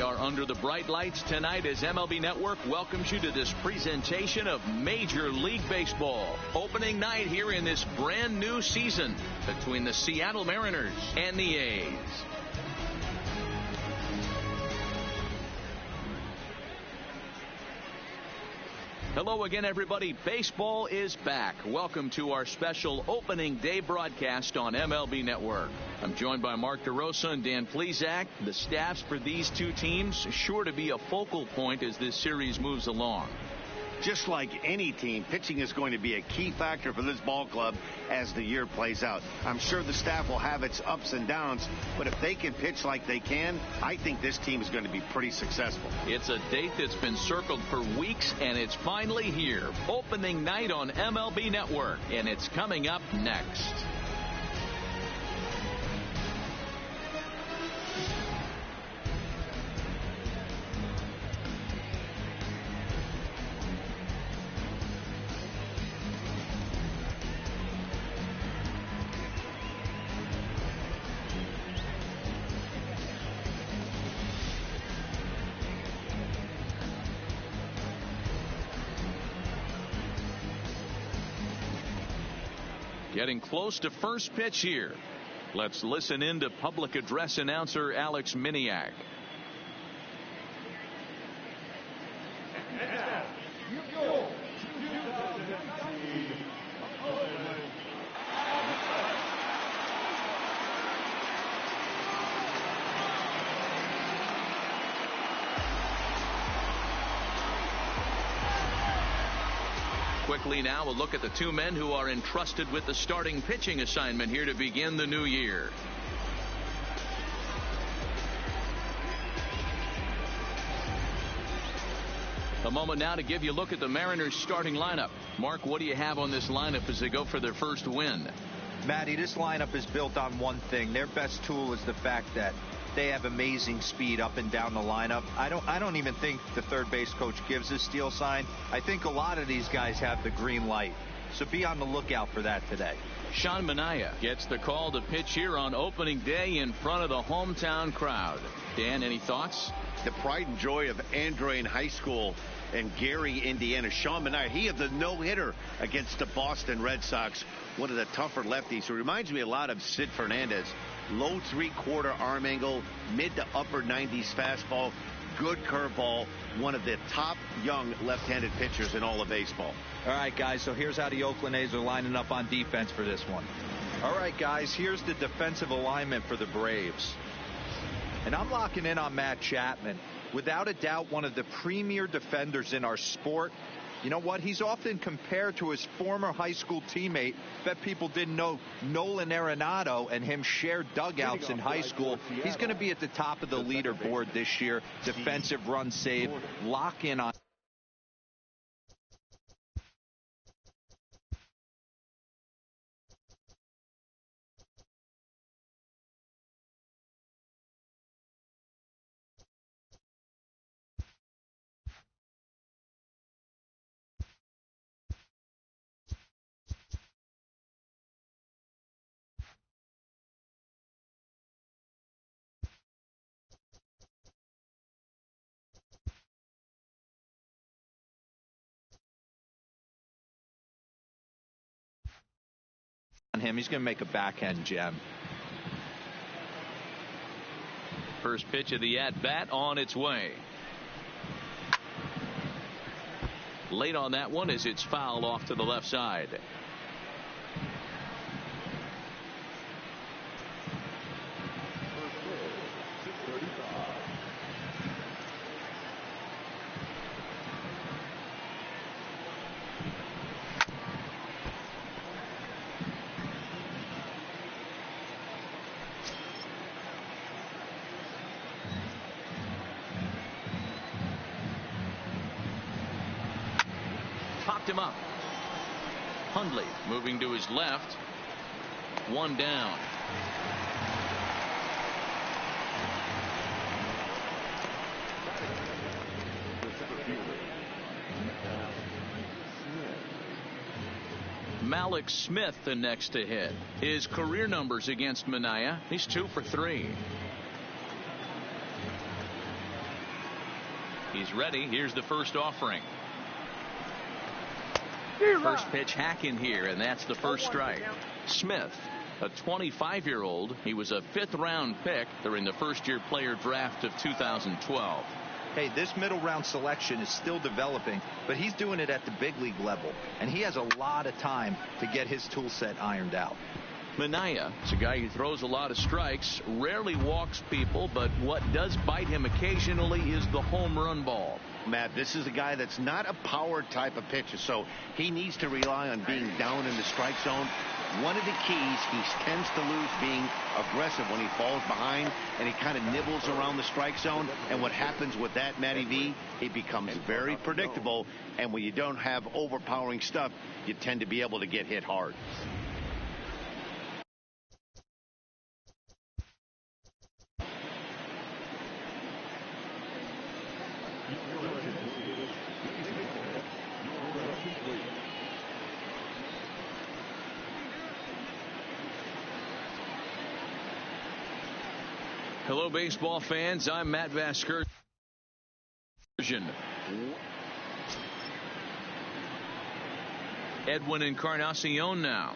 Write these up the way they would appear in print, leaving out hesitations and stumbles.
We are under the bright lights tonight as MLB Network welcomes you to this presentation of Major League Baseball. Opening night here in this brand new season between the Seattle Mariners and the A's. Hello again, everybody. Baseball is back. Welcome to our special opening day broadcast on MLB Network. I'm joined by Mark DeRosa and Dan Plesac. The staffs for these two teams sure to be a focal point as this series moves along. Just like any team, pitching is going to be a key factor for this ball club as the year plays out. I'm sure the staff will have its ups and downs, but if they can pitch like they can, I think this team is going to be pretty successful. It's a date that's been circled for weeks, and it's finally here. Opening night on MLB Network, and it's coming up next. Getting close to first pitch here. Let's listen in to public address announcer Alex Miniak. Quickly now, we'll look at the two men who are entrusted with the starting pitching assignment here to begin the new year. A moment now to give you a look at the Mariners starting lineup. Mark, what do you have on this lineup as they go for their first win? Matty, this lineup is built on one thing. Their best tool is the fact that they have amazing speed up and down the lineup. I don't even think the third base coach gives a steal sign. I think a lot of these guys have the green light. So be on the lookout for that today. Sean Manaea gets the call to pitch here on opening day in front of the hometown crowd. Dan, any thoughts? The pride and joy of Andrew High School in Gary, Indiana. Sean Manaea, he had the no-hitter against the Boston Red Sox, one of the tougher lefties. Who reminds me a lot of Sid Fernandez. Low three-quarter arm angle, mid to upper 90s fastball, good curveball, one of the top young left-handed pitchers in all of baseball. All right, guys, so here's how the Oakland A's are lining up on defense for this one. All right, guys, here's the defensive alignment for the Braves. And I'm locking in on Matt Chapman. Without a doubt, one of the premier defenders in our sport. You know what? He's often compared to his former high school teammate. Bet people didn't know Nolan Arenado and him shared dugouts in high school. He's going to be at the top of the leaderboard this year. Defensive run saved. Lock in on him. He's going to make a backhand gem. First pitch of the at-bat on its way. Late on that one as it's fouled off to the left side. Popped him up. Hundley moving to his left. One down. Malik Smith the next to hit. His career numbers against Manaea, he's 2 for 3. He's ready. Here's the first offering. First pitch hack in here, and that's the first strike. Smith, a 25-year-old. He was a 5th-round pick during the first-year player draft of 2012. Hey, this middle-round selection is still developing, but he's doing it at the big league level, and he has a lot of time to get his tool set ironed out. Minaya is a guy who throws a lot of strikes, rarely walks people, but what does bite him occasionally is the home run ball. Matt, this is a guy that's not a power type of pitcher, so he needs to rely on being down in the strike zone. One of the keys, he tends to lose being aggressive when he falls behind, and he kind of nibbles around the strike zone. And what happens with that, Matty V, it becomes very predictable, and when you don't have overpowering stuff, you tend to be able to get hit hard. Hello, baseball fans. I'm Matt Vasgersian. Edwin Encarnacion now.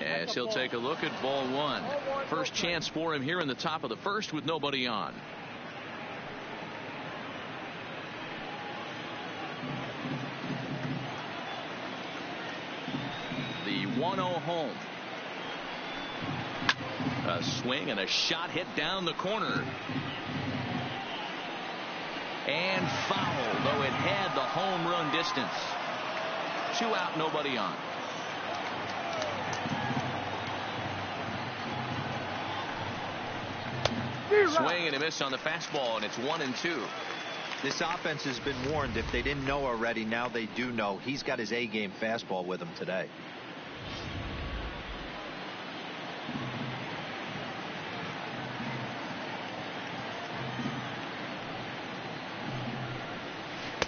As he'll take a look at ball one. First chance for him here in the top of the first with nobody on. The 1-0 home. A swing and a shot hit down the corner. And foul, though it had the home run distance. 2 out, nobody on. Swing and a miss on the fastball, and it's 1-2. This offense has been warned. If they didn't know already, now they do know. He's got his A-game fastball with him today.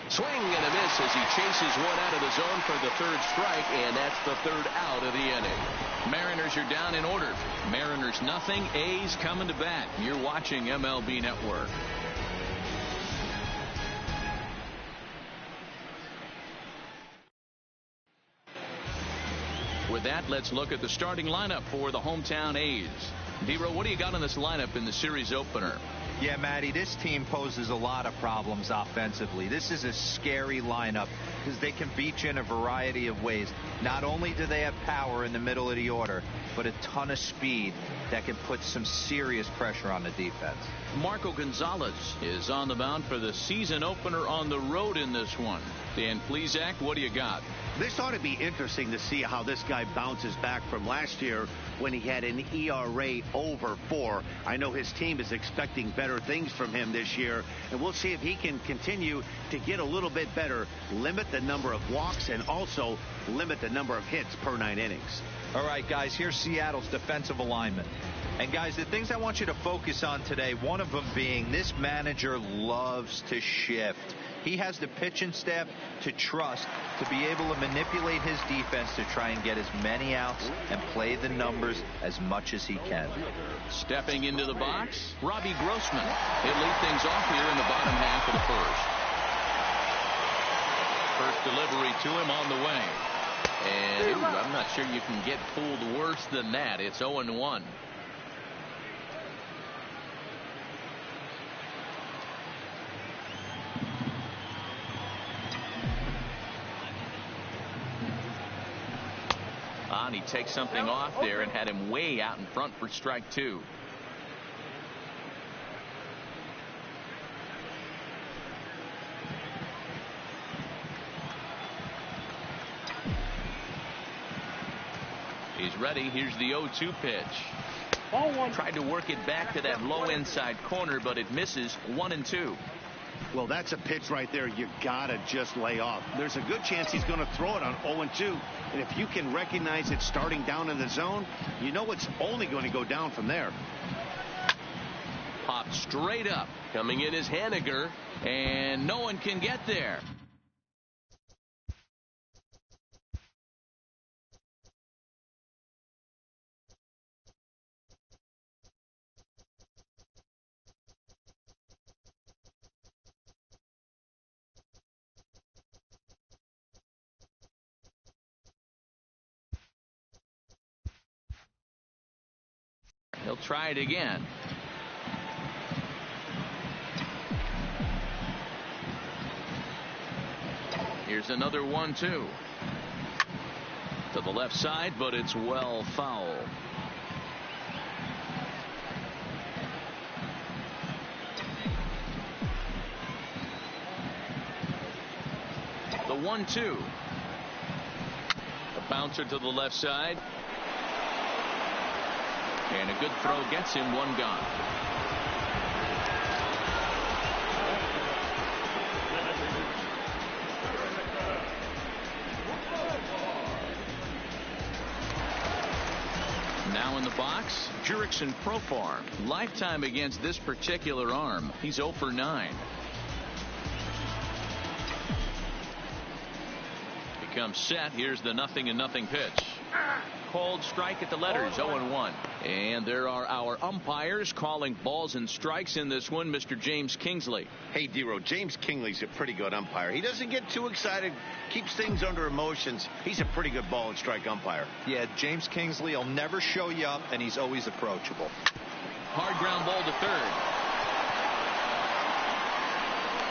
Swing and a miss as he chases one out of the zone for the 3rd strike, and that's the 3rd out of the inning. Mariners are down in order. Mariners nothing. A's coming to bat. You're watching MLB Network. With that, let's look at the starting lineup for the hometown A's. D-Row, what do you got on this lineup in the series opener? Yeah, Matty, this team poses a lot of problems offensively. This is a scary lineup because they can beat you in a variety of ways. Not only do they have power in the middle of the order, but a ton of speed that can put some serious pressure on the defense. Marco Gonzalez is on the mound for the season opener on the road in this one. Dan Plesac, what do you got? This ought to be interesting to see how this guy bounces back from last year when he had an ERA over 4. I know his team is expecting better things from him this year, and we'll see if he can continue to get a little bit better, limit the number of walks, and also limit the number of hits per 9 innings. All right, guys, here's Seattle's defensive alignment. And, guys, the things I want you to focus on today, one of them being this manager loves to shift. He has the pitching staff to trust to be able to manipulate his defense to try and get as many outs and play the numbers as much as he can. Stepping into the box, Robbie Grossman. He'll lead things off here in the bottom half of the first. First delivery to him on the way. And I'm not sure you can get fooled worse than that. It's 0-1. He takes something off there and had him way out in front for strike 2. He's ready. Here's the 0-2 pitch. Tried to work it back to that low inside corner, but it misses. 1-2. Well, that's a pitch right there you gotta just lay off. There's a good chance he's going to throw it on 0-2, and if you can recognize it starting down in the zone, you know it's only going to go down from there. Popped straight up. Coming in is Haniger, and no one can get there. Try it again. Here's another 1-2. To the left side, but it's well foul. The 1-2. A bouncer to the left side. And a good throw gets him one gone. Now in the box, Jurickson Profar. Lifetime against this particular arm. He's 0 for 9. Becomes set. Here's the 0-0 pitch. Cold strike at the letters, 0-1. And there are our umpires calling balls and strikes in this one, Mr. James Kingsley. Hey, D-Row, James Kingsley's a pretty good umpire. He doesn't get too excited, keeps things under emotions. He's a pretty good ball and strike umpire. Yeah, James Kingsley will never show you up, and he's always approachable. Hard ground ball to third.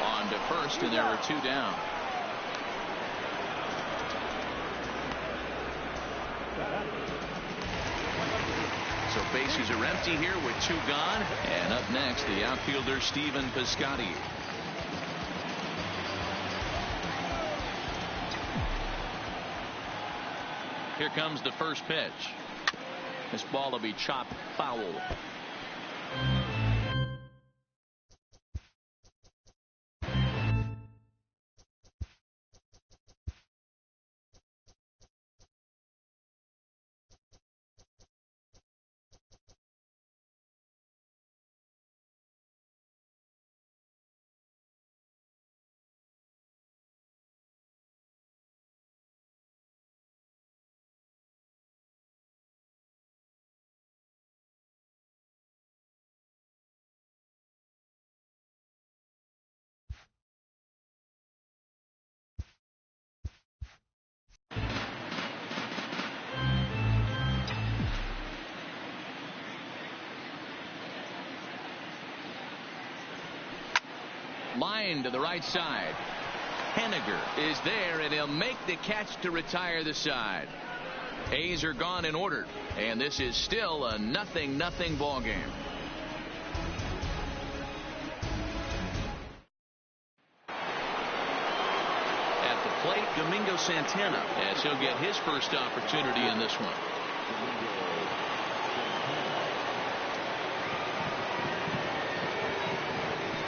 On to first, and there are 2 down. So bases are empty here with 2 gone. And up next, the outfielder Stephen Piscotty. Here comes the first pitch. This ball will be chopped foul. Line to the right side. Henniger is there, and he'll make the catch to retire the side. A's are gone in order, and this is still a 0-0 ball game. At the plate, Domingo Santana, as he'll get his first opportunity in this one.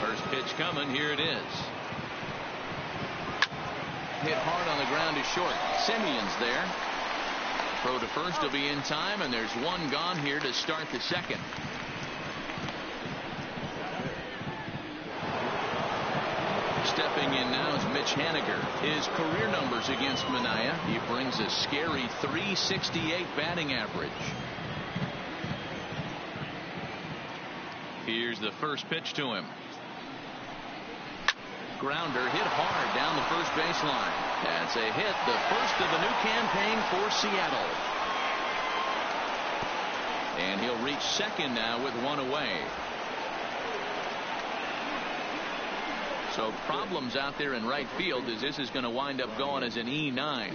First pitch coming. Here it is. Hit hard on the ground to short. Simeon's there. Throw to first will be in time, and there's 1 gone here to start the second. Stepping in now is Mitch Haniger. His career numbers against Manaea. He brings a scary .368 batting average. Here's the first pitch to him. Grounder hit hard down the first baseline. That's a hit, the first of the new campaign for Seattle. And he'll reach second now with 1 away. So problems out there in right field, as this is going to wind up going as an E9.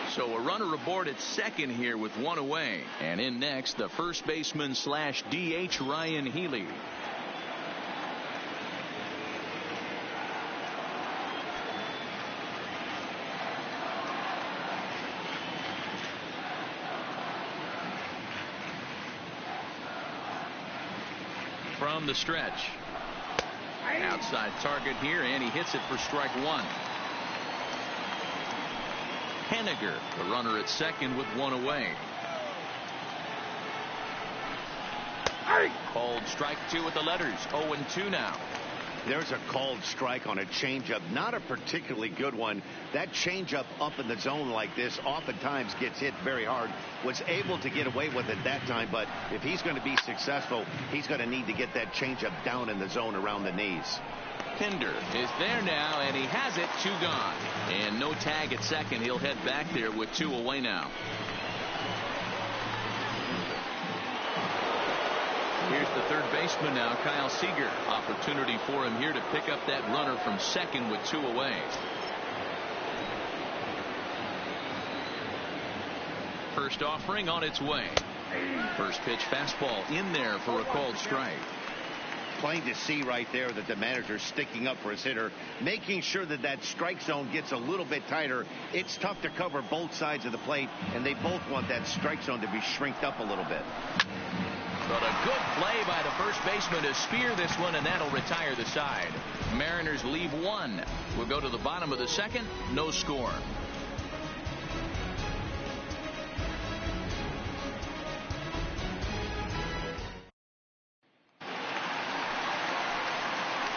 So a runner aboard at second here with 1 away. And in next, the first baseman / DH Ryan Healy. From the stretch. Outside target here, and he hits it for strike 1. Henniger, the runner at second with 1 away. Called strike 2 with the letters. 0-2 now. There's a called strike on a changeup, not a particularly good one. That changeup up in the zone like this oftentimes gets hit very hard. Was able to get away with it that time, but if he's going to be successful, he's going to need to get that changeup down in the zone around the knees. Pinder is there now, and he has it. 2 gone. And no tag at second. He'll head back there with 2 away now. Here's the third baseman now, Kyle Seager. Opportunity for him here to pick up that runner from second with 2 away. First offering on its way. First pitch fastball in there for a called strike. Plain to see right there that the manager's sticking up for his hitter, making sure that that strike zone gets a little bit tighter. It's tough to cover both sides of the plate, and they both want that strike zone to be shrinked up a little bit. But a good play by the first baseman to spear this one, and that'll retire the side. Mariners leave 1. We'll go to the bottom of the second. No score.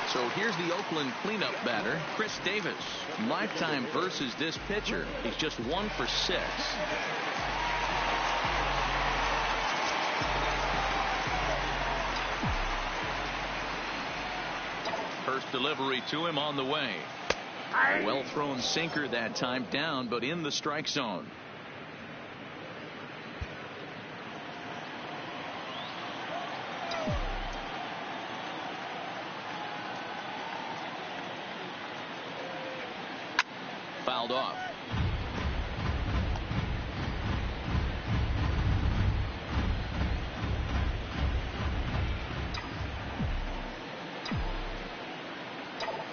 So here's the Oakland cleanup batter, Chris Davis. Lifetime versus this pitcher. He's just 1 for 6. First delivery to him on the way. Well thrown sinker that time, down but in the strike zone. Fouled off.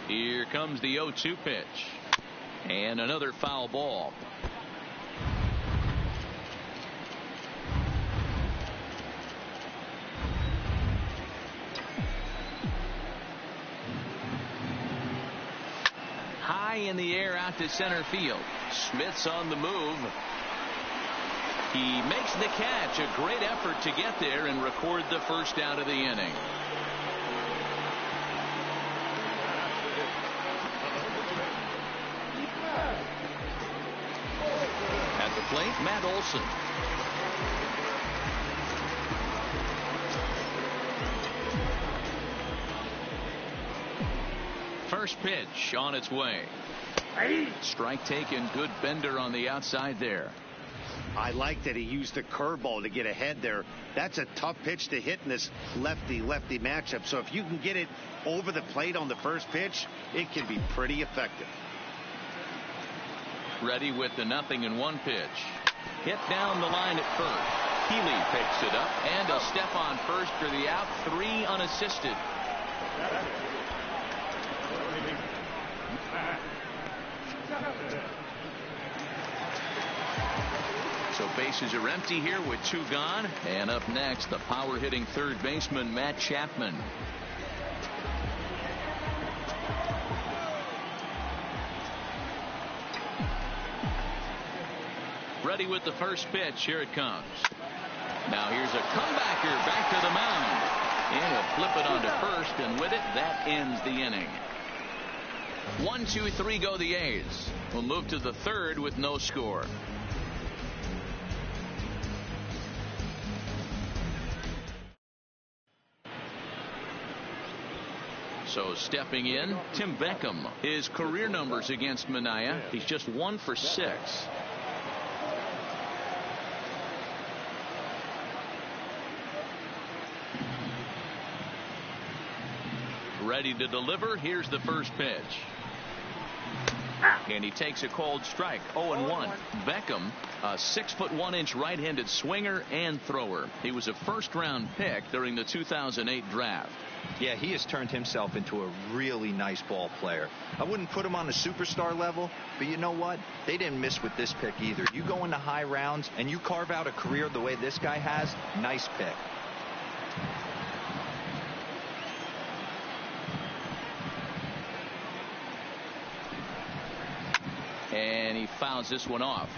Here comes the 0-2 pitch. And another foul ball. High in the air out to center field. Smith's on the move. He makes the catch. A great effort to get there and record the first out of the inning. At the plate, Matt Olson. First pitch on its way. Strike taken. Good bender on the outside there. I like that he used the curveball to get ahead there. That's a tough pitch to hit in this lefty-lefty matchup. So if you can get it over the plate on the first pitch, it can be pretty effective. Ready with the 0-1 pitch. Hit down the line at first. Healy picks it up, and a step on first for the out. 3 unassisted. So bases are empty here with 2 gone. And up next, the power-hitting third baseman, Matt Chapman. Ready with the first pitch. Here it comes. Now here's a comebacker back to the mound. And he'll flip it onto first, and with it, that ends the inning. 1, 2, 3 go the A's. We'll move to the third with no score. So stepping in, Tim Beckham. His career numbers against Manaea, he's just 1 for 6. Ready to deliver. Here's the first pitch. And he takes a called strike. 0-1. Beckham, a 6'1" right-handed swinger and thrower. He was a first-round pick during the 2008 draft. Yeah, he has turned himself into a really nice ball player. I wouldn't put him on the superstar level, but you know what? They didn't miss with this pick either. You go into high rounds and you carve out a career the way this guy has, nice pick. And he fouls this one off.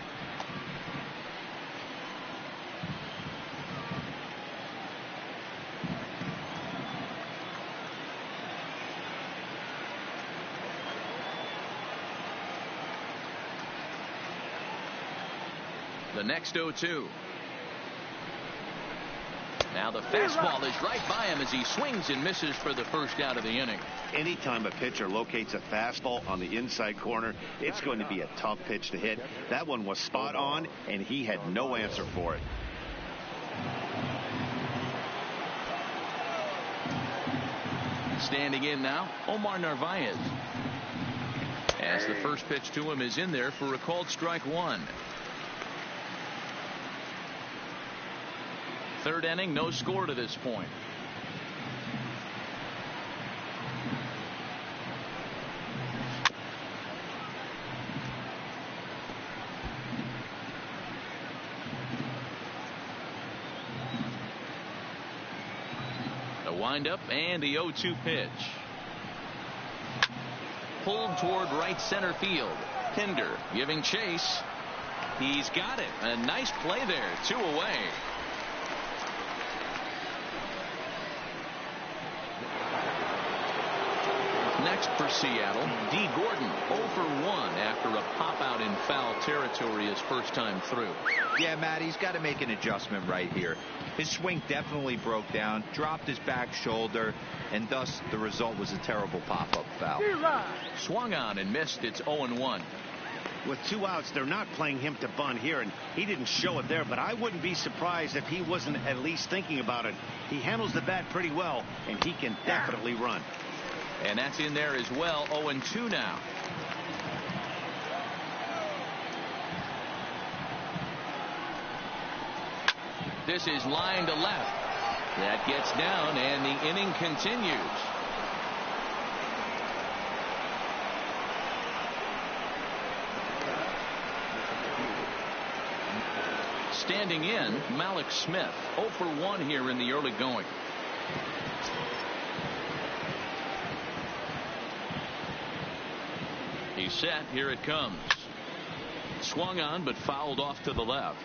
The next 0-2. Now the fastball is right by him as he swings and misses for the first out of the inning. Anytime a pitcher locates a fastball on the inside corner, it's going to be a tough pitch to hit. That one was spot on, and he had no answer for it. Standing in now, Omar Narvaez. As the first pitch to him is in there for a called strike one. Third inning, no score to this point. The windup and the 0-2 pitch. Pulled toward right center field. Pinder giving chase. He's got it. A nice play there. 2 away. Next for Seattle, D. Gordon, 0 for 1 after a pop-out in foul territory his first time through. Yeah, Matt, he's got to make an adjustment right here. His swing definitely broke down, dropped his back shoulder, and thus the result was a terrible pop-up foul. Swung on and missed. It's 0-1. With 2 outs, they're not playing him to bunt here, and he didn't show it there, but I wouldn't be surprised if he wasn't at least thinking about it. He handles the bat pretty well, and he can definitely run. And that's in there as well. 0-2 now. This is line to left. That gets down, and the inning continues. Standing in, Malik Smith, 0 for 1 here in the early going. He's set. Here it comes. Swung on, but fouled off to the left.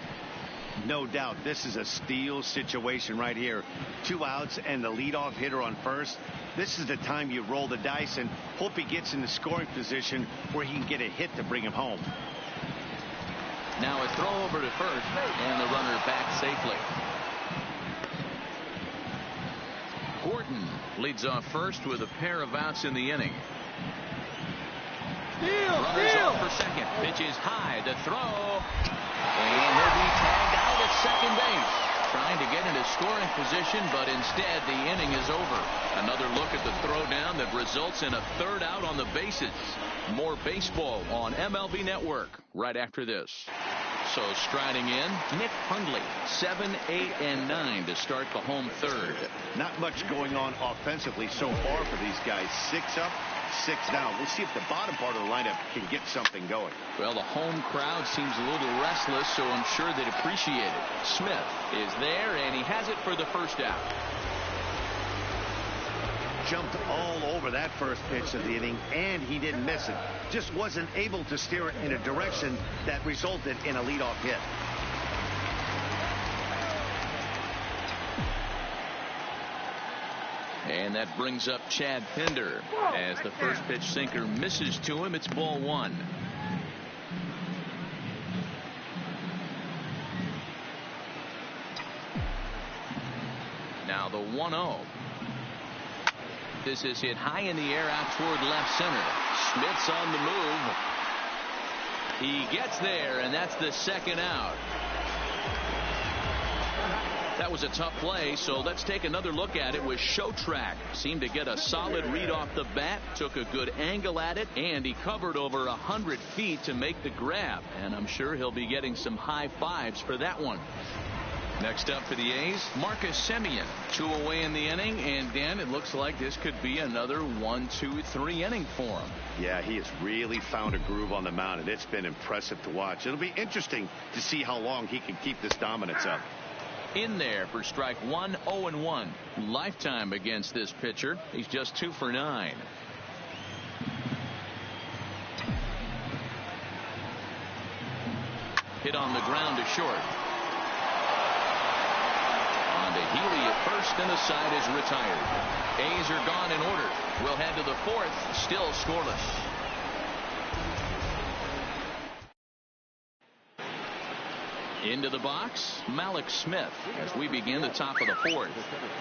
No doubt this is a steal situation right here. 2 outs and the leadoff hitter on first. This is the time you roll the dice and hope he gets in the scoring position where he can get a hit to bring him home. Now a throw over to first, and the runner back safely. Gordon leads off first with a pair of outs in the inning. Runners off for second. Pitch is high. The throw. And he'll be tagged out at second base. Trying to get into scoring position, but instead the inning is over. Another look at the throwdown that results in a third out on the bases. More baseball on MLB Network right after this. So striding in, Nick Hundley, 7, 8, and 9 to start the home third. Not much going on offensively so far for these guys. 6 up, 6 down. We'll see if the bottom part of the lineup can get something going. Well, the home crowd seems a little restless, so I'm sure they'd appreciate it. Smith is there, and he has it for the first out. Jumped all over that first pitch of the inning, and he didn't miss it. Just wasn't able to steer it in a direction that resulted in a leadoff hit. And that brings up Chad Pinder. As the first pitch sinker misses to him, it's ball 1. Now the 1-0. This is hit high in the air out toward left center. Smith's on the move. He gets there, and that's the second out. That was a tough play, so let's take another look at it with Show Track. Seemed to get a solid read off the bat, took a good angle at it, and he covered over 100 feet to make the grab. And I'm sure he'll be getting some high fives for that one. Next up for the A's, Marcus Semien, 2 away in the inning, and Dan, it looks like this could be another 1, 2, 3 inning for him. Yeah, he has really found a groove on the mound, and it's been impressive to watch. It'll be interesting to see how long he can keep this dominance up. In there for strike 1, 0-1. Lifetime against this pitcher. He's just 2 for 9. Hit on the ground to short. On to Healy at first, and the side is retired. A's are gone in order. We'll head to the 4th, still scoreless. Into the box, Malik Smith, as we begin the top of the 4th.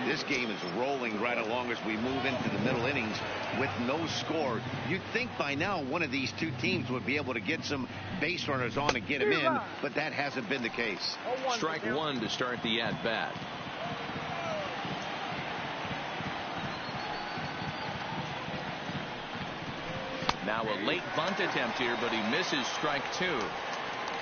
This game is rolling right along as we move into the middle innings with no score. You'd think by now one of these two teams would be able to get some base runners on and get them in, but that hasn't been the case. Strike 1 to start the at-bat. Now a late bunt attempt here, but he misses strike 2.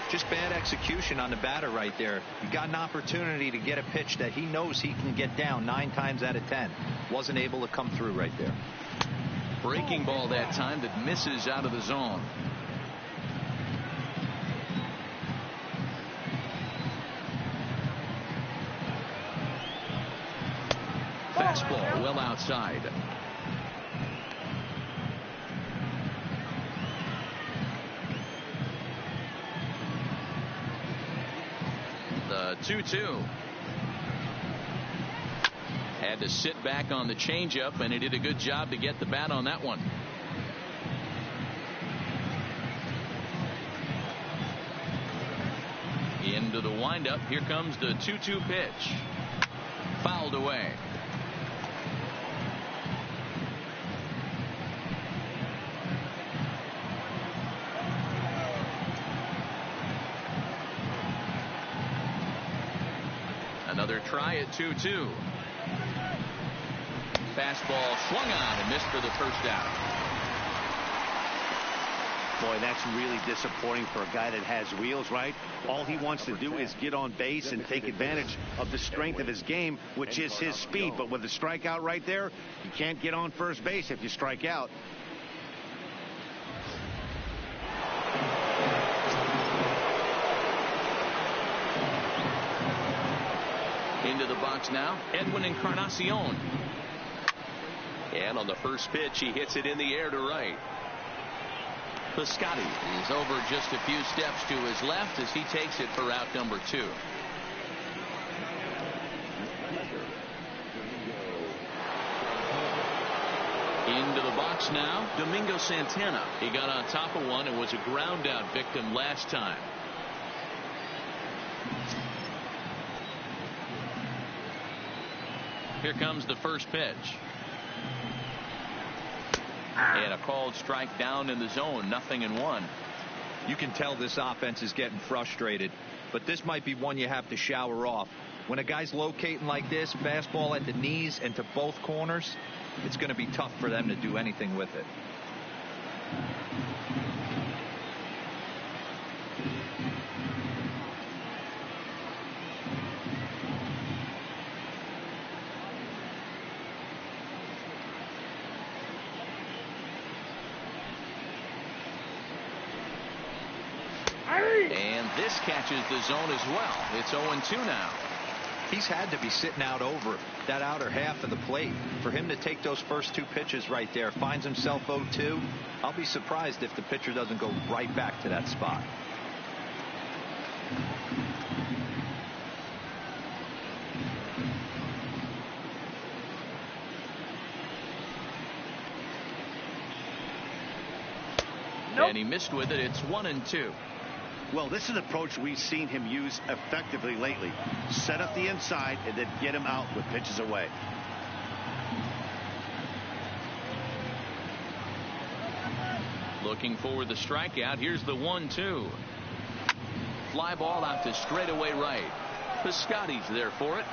Just bad execution on the batter right there. He got an opportunity to get a pitch that he knows he can get down 9 times out of 10. Wasn't able to come through right there. Breaking ball that time that misses out of the zone. Fastball well outside. The 2-2. Had to sit back on the changeup, and he did a good job to get the bat on that one. Into the windup. Here comes the 2-2 pitch. Fouled away. Another try at 2-2. Fastball swung on and missed for the first out. Boy, that's really disappointing for a guy that has wheels, right? All he wants to do is get on base and take advantage of the strength of his game, which is his speed. But with a strikeout right there, you can't get on first base if you strike out. Into the box now, Edwin Encarnacion. And on the first pitch, he hits it in the air to right. Piscotty is over just a few steps to his left as he takes it for out number 2. Into the box now, Domingo Santana. He got on top of one and was a ground out victim last time. Here comes the first pitch. And a called strike down in the zone. 0-1. You can tell this offense is getting frustrated, but this might be one you have to shower off. When a guy's locating like this, fastball at the knees and to both corners, it's going to be tough for them to do anything with it. And this catches the zone as well. It's 0-2 now. He's had to be sitting out over that outer half of the plate. For him to take those first 2 pitches right there, finds himself 0-2. I'll be surprised if the pitcher doesn't go right back to that spot. And he missed with it. It's 1-2. Well, this is an approach we've seen him use effectively lately. Set up the inside and then get him out with pitches away. Looking for the strikeout. Here's the 1-2. Fly ball out to straightaway right. Piscotty's there for it.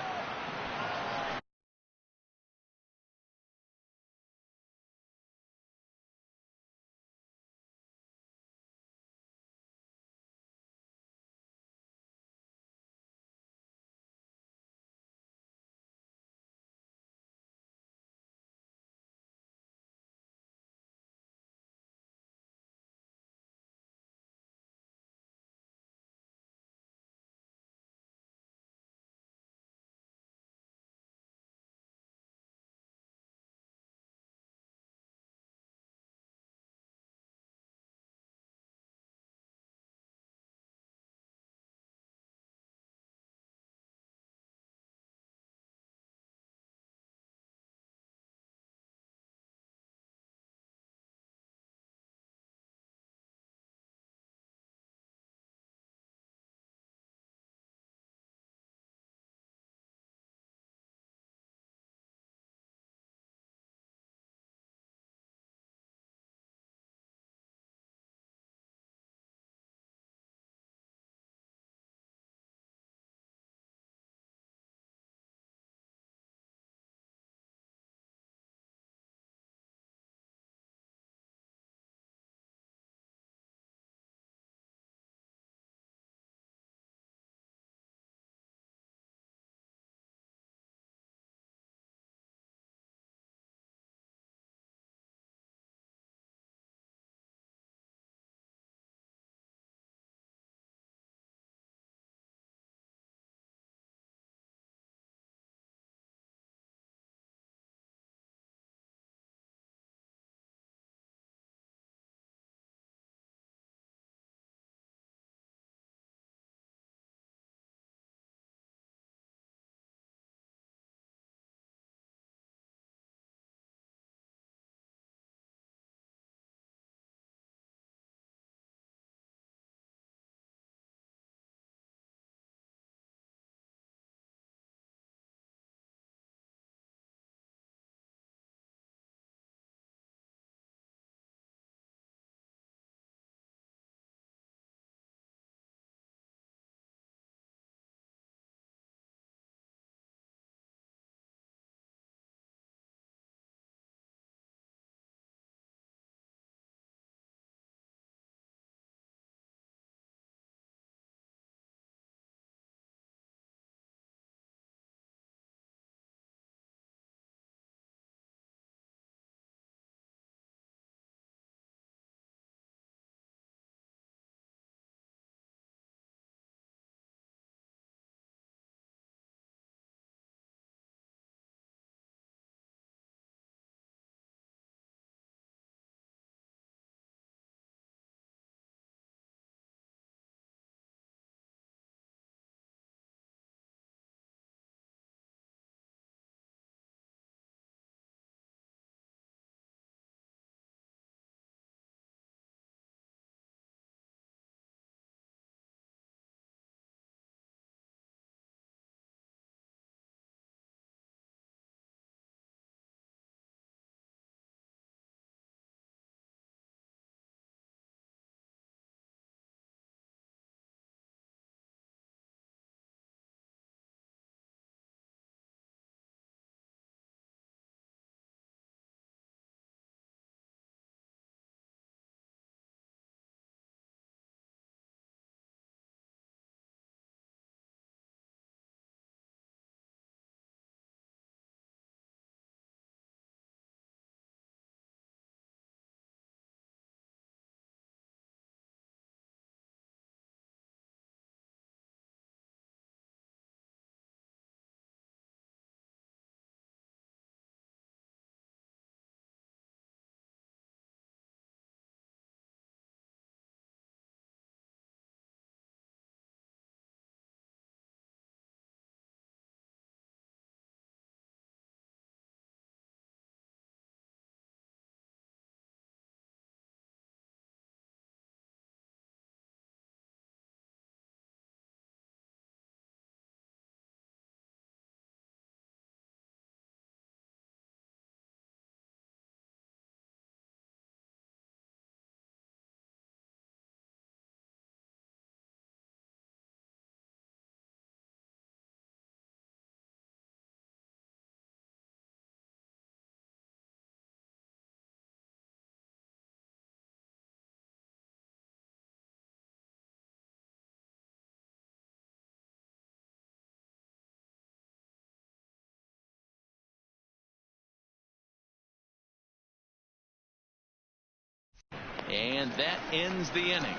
And that ends the inning.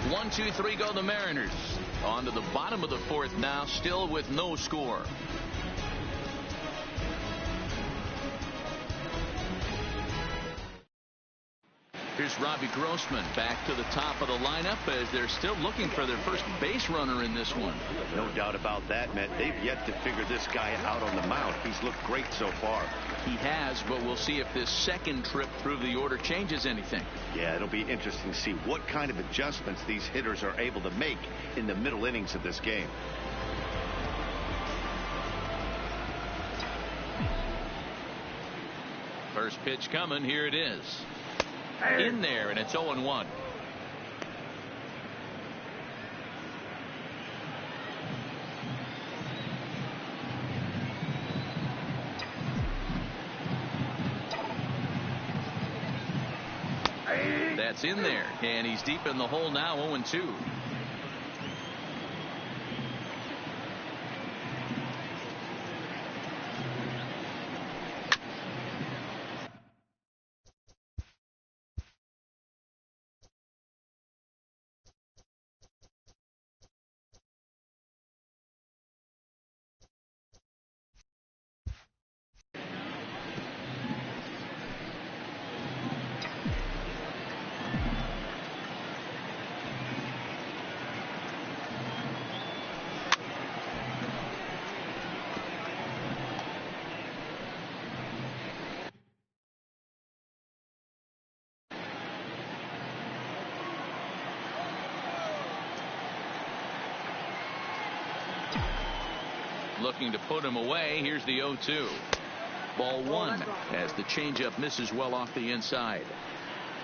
1, 2, 3 go the Mariners. On to the bottom of the fourth now, still with no score. Here's Robbie Grossman back to the top of the lineup as they're still looking for their first base runner in this one. No doubt about that, Matt. They've yet to figure this guy out on the mound. He's looked great so far. He has, but we'll see if this second trip through the order changes anything. Yeah, it'll be interesting to see what kind of adjustments these hitters are able to make in the middle innings of this game. First pitch coming. Here it is. In there, and it's 0-1. That's in there, and he's deep in the hole now. 0-2. Looking to put him away. Here's the 0-2. Ball one as the changeup misses well off the inside.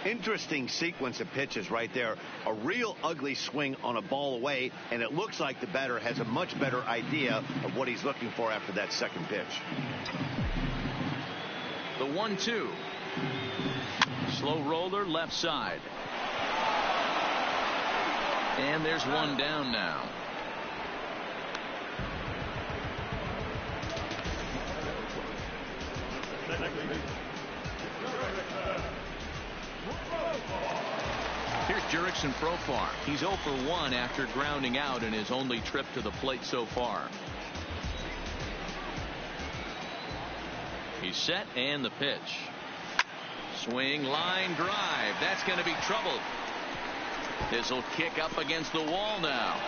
Interesting sequence of pitches right there. A real ugly swing on a ball away, and it looks like the batter has a much better idea of what he's looking for after that second pitch. The 1-2. Slow roller left side. And there's one down now. Here's Jurickson Profar. He's 0 for 1 after grounding out in his only trip to the plate so far. He's set, and the pitch. Swing, line drive. That's going to be trouble. This will kick up against the wall now.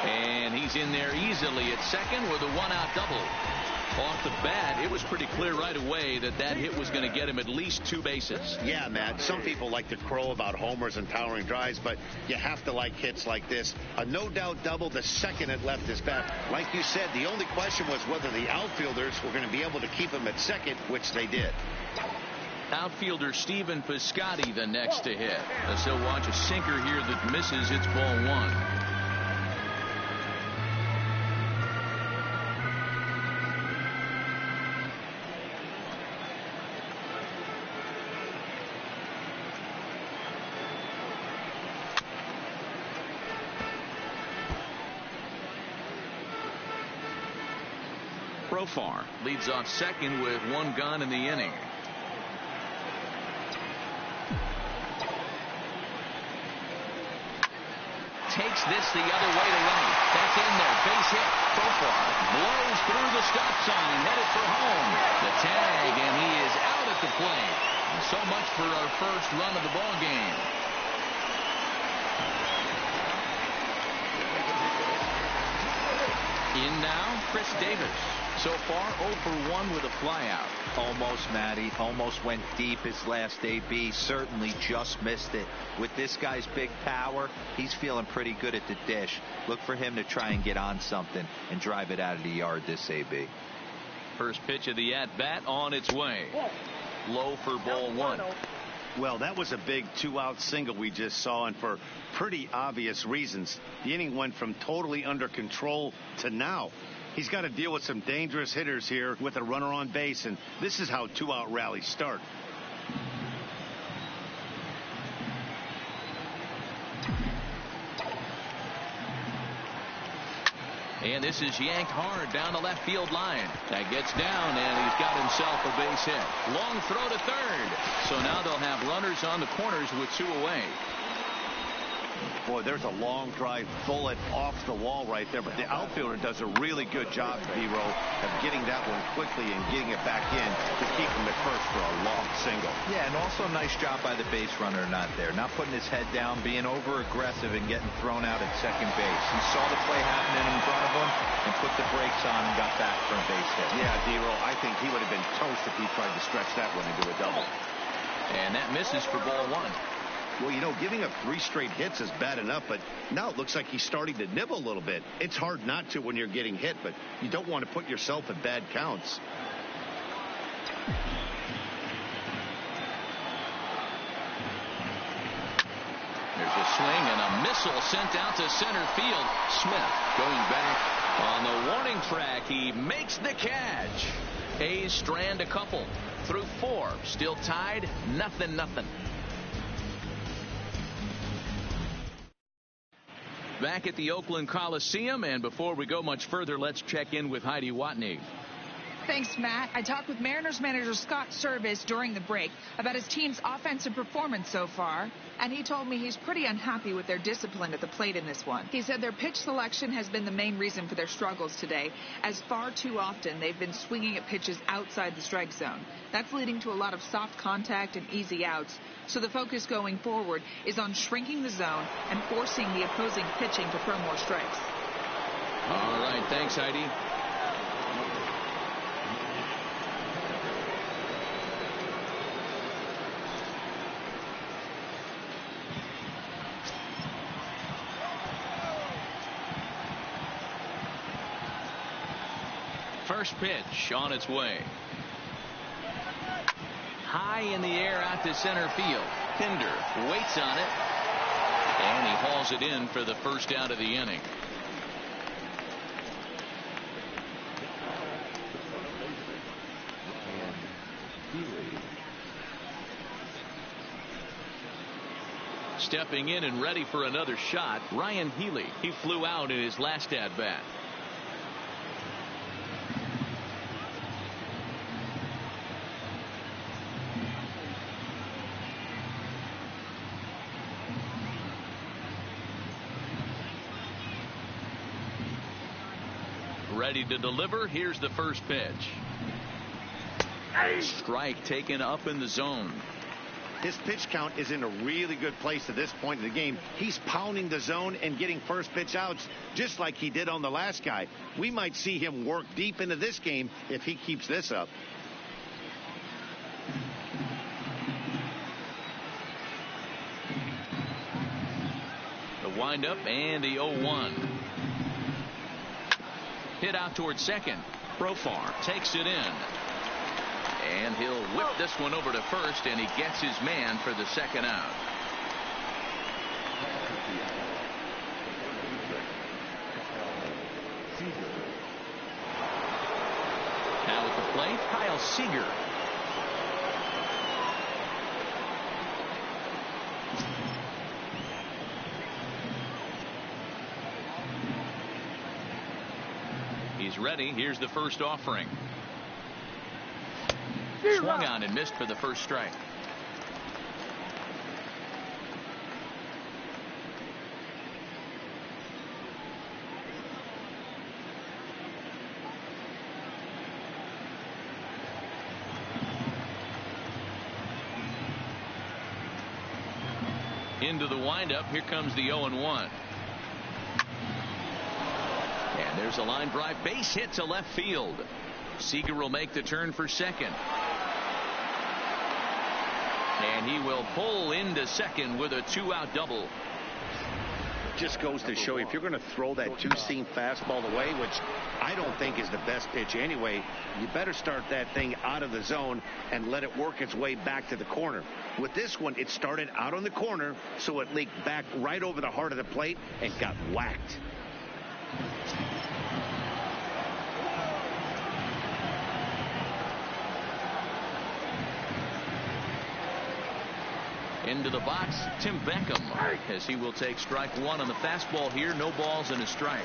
And he's in there easily at second with a one-out double. Off the bat, it was pretty clear right away that that hit was going to get him at least 2 bases. Yeah, Matt. Some people like to crow about homers and towering drives, but you have to like hits like this. A no-doubt double the second it left his bat. Like you said, the only question was whether the outfielders were going to be able to keep him at second, which they did. Outfielder Stephen Piscotty the next to hit. As he'll watch a sinker here that misses. It's ball 1. Profar leads off second with 1 gone in the inning. Takes this the other way to right. That's in there. Base hit. Profar blows through the stop sign, headed for home. The tag, and he is out at the plate. And so much for our first run of the ball game. In now, Chris Davis. So far, 0 for 1 with a flyout. Almost, Matty. Almost went deep his last AB. Certainly just missed it. With this guy's big power, he's feeling pretty good at the dish. Look for him to try and get on something and drive it out of the yard this AB. First pitch of the at-bat on its way. Low for ball 1. Well, that was a big 2-out single we just saw, and for pretty obvious reasons. The inning went from totally under control to now. He's got to deal with some dangerous hitters here with a runner on base, and this is how 2-out rallies start. And this is yanked hard down the left field line. That gets down, and he's got himself a base hit. Long throw to third. So now they'll have runners on the corners with 2 away. Boy, there's a long drive bullet off the wall right there. But the outfielder does a really good job, D-Row, of getting that one quickly and getting it back in to keep him at first for a long single. Yeah, and also a nice job by the base runner not there. Not putting his head down, being over-aggressive, and getting thrown out at second base. He saw the play happening in front of him and put the brakes on and got back for a base hit. Yeah, D-Row, I think he would have been toast if he tried to stretch that one into a double. And that misses for ball 1. Well, you know, giving up 3 straight hits is bad enough, but now it looks like he's starting to nibble a little bit. It's hard not to when you're getting hit, but you don't want to put yourself in bad counts. There's a swing and a missile sent out to center field. Smith going back on the warning track. He makes the catch. A's strand a couple through 4. Still tied, 0-0. Back at the Oakland Coliseum, and before we go much further, let's check in with Heidi Watney. Thanks, Matt. I talked with Mariners manager Scott Service during the break about his team's offensive performance so far, and he told me he's pretty unhappy with their discipline at the plate in this one. He said their pitch selection has been the main reason for their struggles today, as far too often they've been swinging at pitches outside the strike zone. That's leading to a lot of soft contact and easy outs, so the focus going forward is on shrinking the zone and forcing the opposing pitching to throw more strikes. All right, thanks, Heidi. First pitch on its way. High in the air out to center field. Pinder waits on it, and he hauls it in for the first out of the inning. Stepping in and ready for another shot, Ryan Healy. He flew out in his last at-bat. Ready to deliver. Here's the first pitch. Strike taken up in the zone. His pitch count is in a really good place at this point in the game. He's pounding the zone and getting first pitch outs just like he did on the last guy. We might see him work deep into this game if he keeps this up. The windup and the 0-1. Hit out towards second. Profar takes it in. And he'll whip this one over to first, and he gets his man for the second out. Now at the plate, Kyle Seager. He's ready. Here's the first offering. Swung on and missed for the first strike. Into the windup. Here comes the 0-1. And there's a line drive base hit to left field. Seager will make the turn for second. And he will pull into second with a 2-out double. Just goes to show you, if you're going to throw that two-seam fastball away, which I don't think is the best pitch anyway, you better start that thing out of the zone and let it work its way back to the corner. With this one, it started out on the corner, so it leaked back right over the heart of the plate and got whacked. Into the box, Tim Beckham, as he will take strike one on the fastball here. No balls and a strike.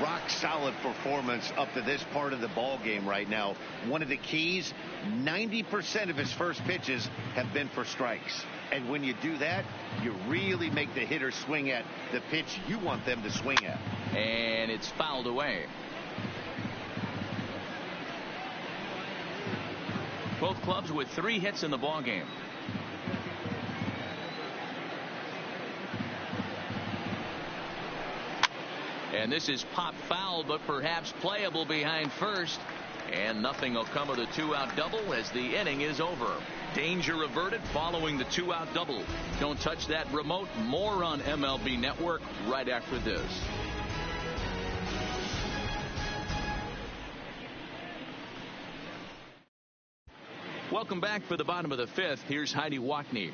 rock solid performance up to this part of the ball game right now. One of the keys, 90% of his first pitches have been for strikes. And when you do that, you really make the hitter swing at the pitch you want them to swing at. And it's fouled away. Both clubs with 3 hits in the ball game. And this is pop foul, but perhaps playable behind first. And nothing will come of the 2-out double as the inning is over. Danger averted following the 2-out double. Don't touch that remote. More on MLB Network right after this. Welcome back for the bottom of the 5th. Here's Heidi Wackney.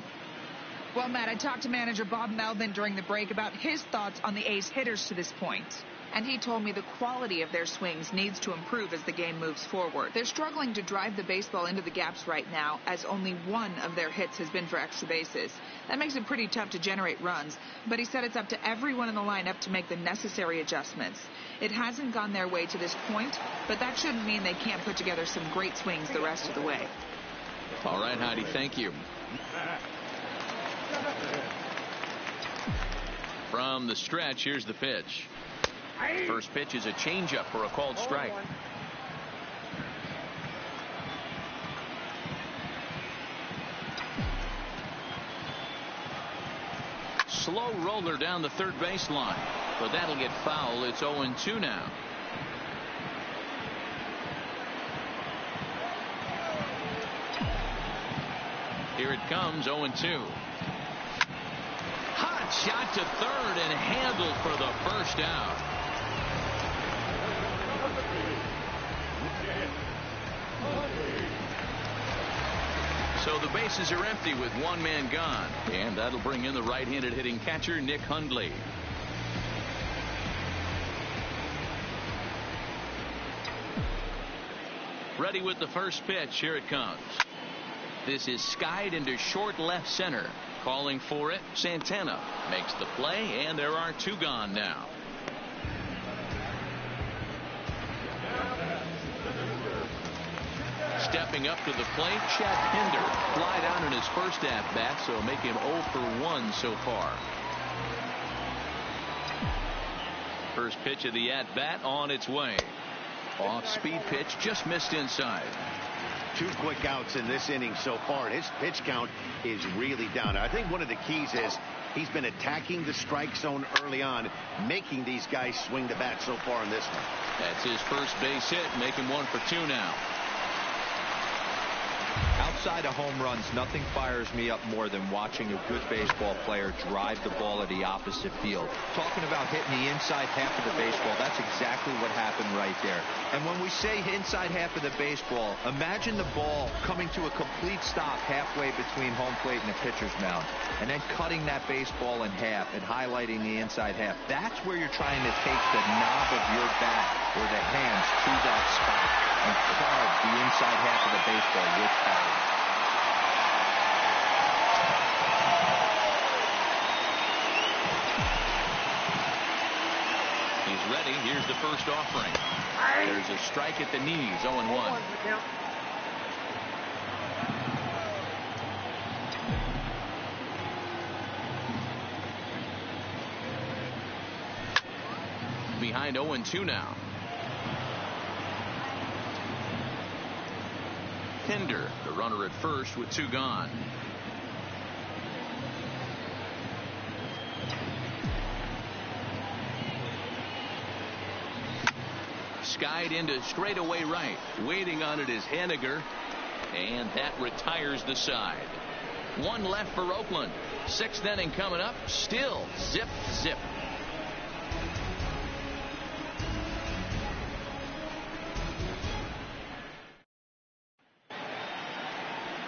Well, Matt, I talked to manager Bob Melvin during the break about his thoughts on the A's hitters to this point. And he told me the quality of their swings needs to improve as the game moves forward. They're struggling to drive the baseball into the gaps right now, as only one of their hits has been for extra bases. That makes it pretty tough to generate runs, but he said it's up to everyone in the lineup to make the necessary adjustments. It hasn't gone their way to this point, but that shouldn't mean they can't put together some great swings the rest of the way. All right, Heidi, thank you. From the stretch, here's the pitch. First pitch is a changeup for a called strike. Slow roller down the third baseline, but that'll get foul. It's 0-2 now. Here it comes, 0-2. Hot shot to third and handled for the first out. So the bases are empty with one man gone, and that'll bring in the right-handed hitting catcher Nick Hundley. Ready with the first pitch. Here it comes. This is skied into short left center. Calling for it, Santana makes the play, and there are 2 gone now. Stepping up to the plate, Chet Pinder. Fly down in his first at-bat, so make him 0 for 1 so far. First pitch of the at-bat on its way. Off-speed pitch, just missed inside. 2 quick outs in this inning so far. His pitch count is really down. I think one of the keys is he's been attacking the strike zone early on, making these guys swing the bat so far in this one. That's his first base hit, making 1 for 2 now. Outside of home runs, nothing fires me up more than watching a good baseball player drive the ball to the opposite field. Talking about hitting the inside half of the baseball, that's exactly what happened right there. And when we say inside half of the baseball, imagine the ball coming to a complete stop halfway between home plate and the pitcher's mound, and then cutting that baseball in half and highlighting the inside half. That's where you're trying to take the knob of your bat or the hands to that spot and carve the inside half of the baseball with power. He's ready. Here's the first offering. There's a strike at the knees, 0-1. Behind 0-2 now. Pinder, the runner at first with 2 gone. Skied into straightaway right. Waiting on it is Haniger, and that retires the side. 1 left for Oakland. 6th inning coming up. Still zip, zip.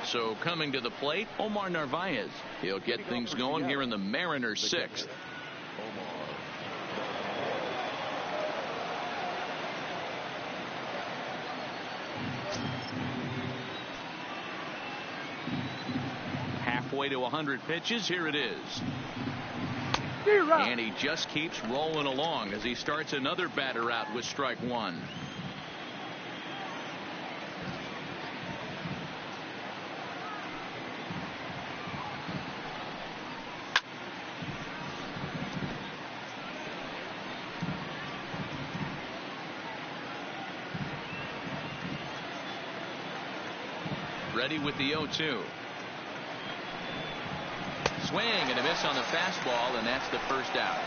So coming to the plate, Omar Narvaez. He'll get things going here in the Mariners' 6th. Halfway to 100 pitches. Here it is. And he just keeps rolling along as he starts another batter out with strike one. Ready with the 0-2. Swing and a miss on the fastball, and that's the first out.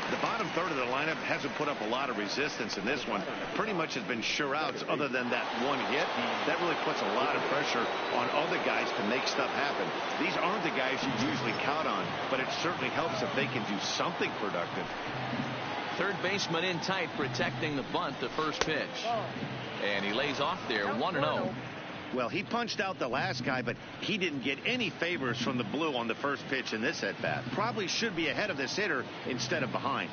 The bottom third of the lineup hasn't put up a lot of resistance in this one. Pretty much has been sure outs other than that one hit. That really puts a lot of pressure on other guys to make stuff happen. These aren't the guys you usually count on, but it certainly helps if they can do something productive. Third baseman in tight, protecting the bunt, the first pitch. And he lays off there, 1-0. Well, he punched out the last guy, but he didn't get any favors from the blue on the first pitch in this at-bat. Probably should be ahead of this hitter instead of behind.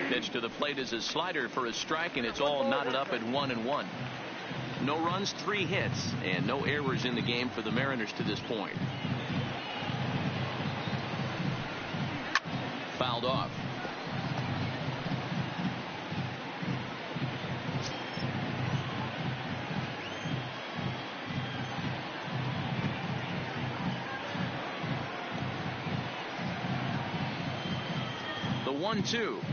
Pitch to the plate is a slider for a strike, and it's all knotted up at 1-1. No runs, 3 hits, and no errors in the game for the Mariners to this point. Fouled off. The 1-2.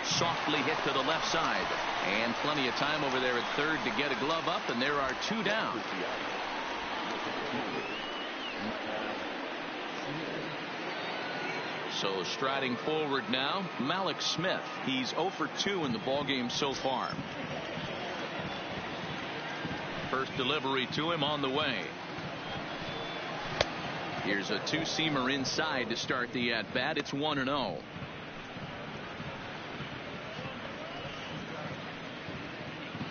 Softly hit to the left side, and plenty of time over there at third to get a glove up, and there are 2 down. So striding forward now, Malik Smith. He's 0 for 2 in the ballgame so far. First delivery to him on the way. Here's a 2-seamer inside to start the at-bat. It's 1-0.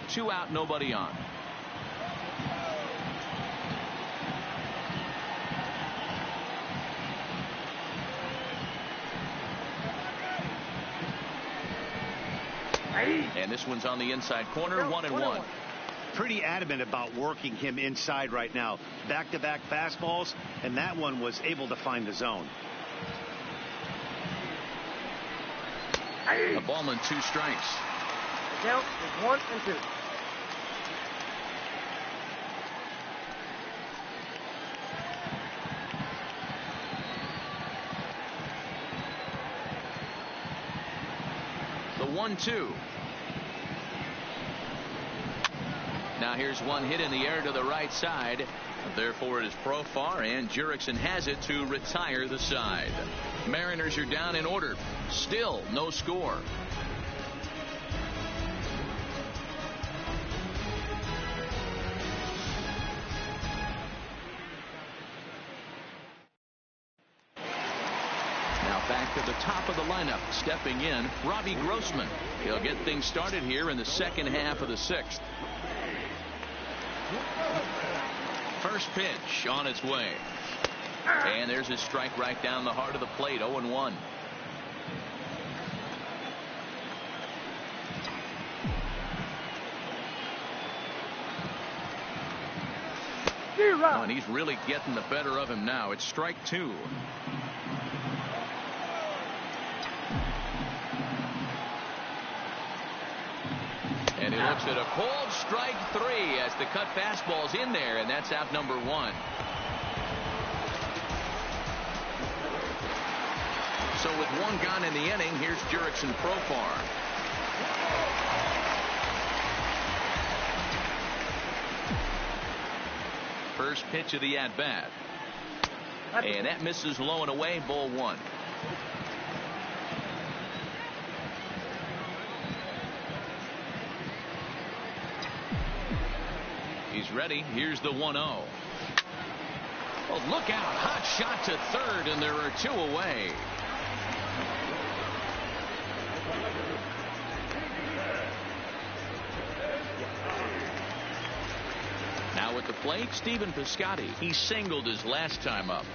Two out, nobody on. And this one's on the inside corner, 1-1. Pretty adamant about working him inside right now. Back-to-back fastballs, and that one was able to find the zone. A ball and 2 strikes. Count is 1 and 2. The 1-2. Now here's one hit in the air to the right side. Therefore it is Profar, and Jurickson has it to retire the side. Mariners are down in order. Still no score. Back to the top of the lineup, stepping in, Robbie Grossman. He'll get things started here in the second half of the 6th. First pitch on its way. And there's a strike right down the heart of the plate, 0-1. Oh, and he's really getting the better of him now. It's strike 2. And he looks at a cold strike 3 as the cut fastball's in there, and that's out number 1. So with 1 gone in the inning, here's Jurickson Profar. First pitch of the at-bat. And that misses low and away, ball 1. He's ready. Here's the 1-0. Oh, look out. Hot shot to third, and there are 2 away. Now at the plate, Stephen Piscotty. He singled his last time up.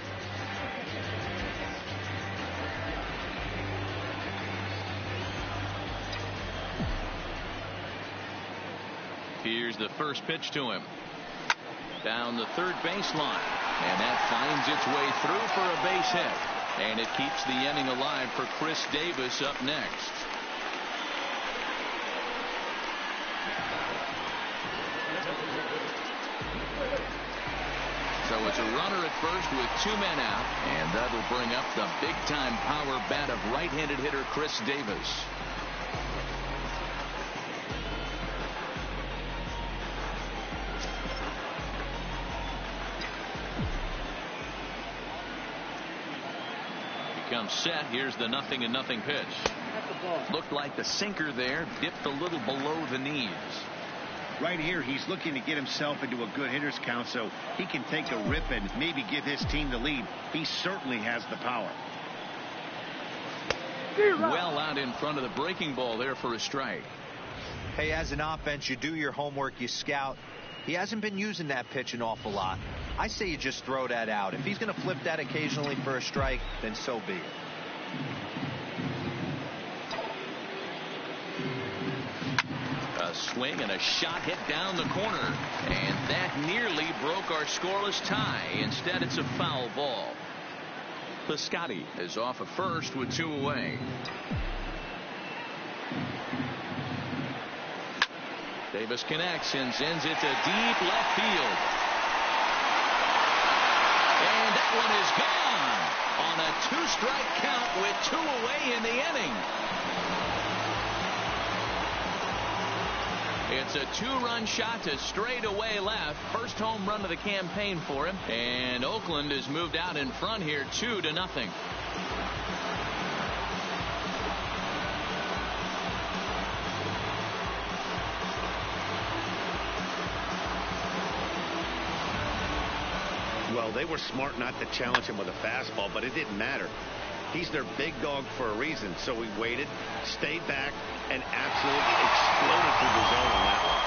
Here's the first pitch to him. Down the third baseline. And that finds its way through for a base hit. And it keeps the inning alive for Chris Davis up next. So it's a runner at first with 2 men out, and that'll bring up the big-time power bat of right-handed hitter Chris Davis. He comes set. Here's the 0-0 pitch. Looked like the sinker there dipped a little below the knees. Right here, he's looking to get himself into a good hitter's count so he can take a rip and maybe give his team the lead. He certainly has the power. Well out in front of the breaking ball there for a strike. Hey, as an offense, you do your homework, you scout. He hasn't been using that pitch an awful lot. I say you just throw that out. If he's going to flip that occasionally for a strike, then so be it. A swing and a shot hit down the corner, and that nearly broke our scoreless tie. Instead, it's a foul ball. Piscotty is off at first with 2 away. Davis connects and sends it to deep left field. And that one is gone on a 2-strike count with 2 away in the inning. It's a 2-run shot to straightaway left. First home run of the campaign for him. And Oakland has moved out in front here 2-0. Well, they were smart not to challenge him with a fastball, but it didn't matter. He's their big dog for a reason, so he waited, stayed back, and absolutely exploded through the zone on that one.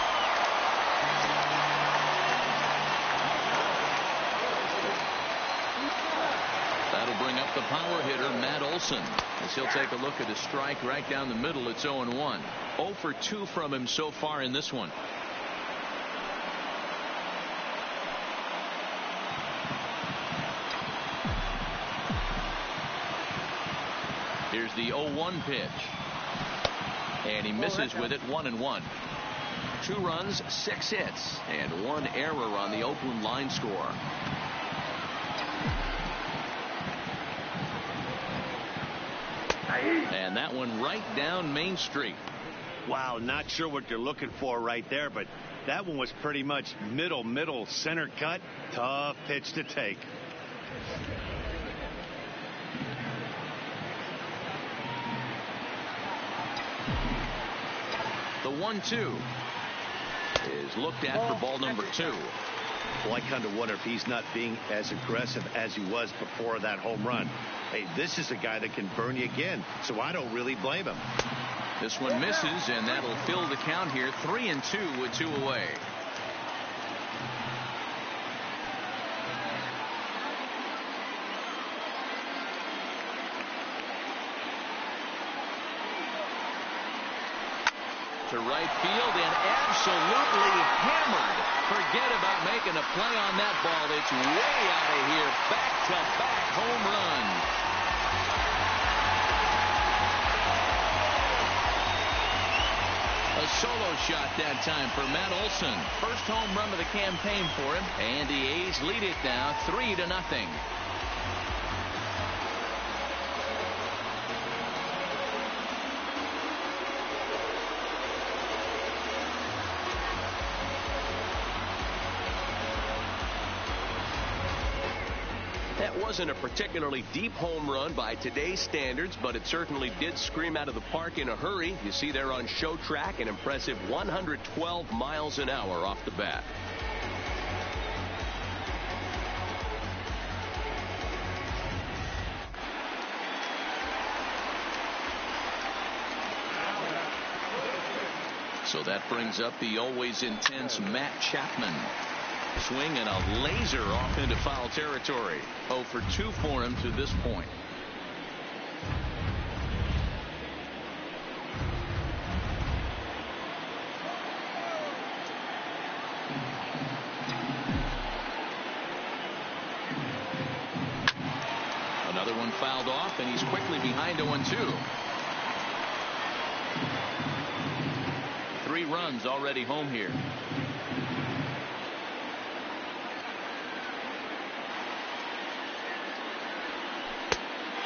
That'll bring up the power hitter, Matt Olson, as he'll take a look at a strike right down the middle. It's 0-1. 0 for 2 from him so far in this one. Here's the 0-1 pitch. And he misses with it. 1-1. 2 runs, 6 hits, and 1 error on the Oakland line score. And that one right down Main Street. Wow, not sure what you're looking for right there, but that one was pretty much middle center cut. Tough pitch to take. The 1-2 is looked at for ball number 2. Well, I kind of wonder if he's not being as aggressive as he was before that home run. Hey, this is a guy that can burn you again, so I don't really blame him. This one misses, and that'll fill the count here. 3-2 with 2 away. To right field and absolutely hammered. Forget about making a play on that ball. It's way out of here. Back-to-back home run. A solo shot that time for Matt Olson. First home run of the campaign for him. And the A's lead it now 3-0. That wasn't a particularly deep home run by today's standards, but it certainly did scream out of the park in a hurry. You see there on show track an impressive 112 miles an hour off the bat. So that brings up the always intense Matt Chapman. Swing and a laser off into foul territory. 0 for 2 for him to this point. fouled off, and he's quickly behind 0-2. 3 runs already home here.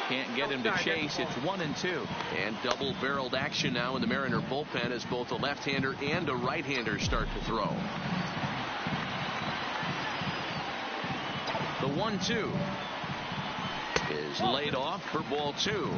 Can't get him to chase. It's 1-2. And double-barreled action now in the Mariner bullpen as both a left-hander and a right-hander start to throw. The 1-2 is laid off for ball 2.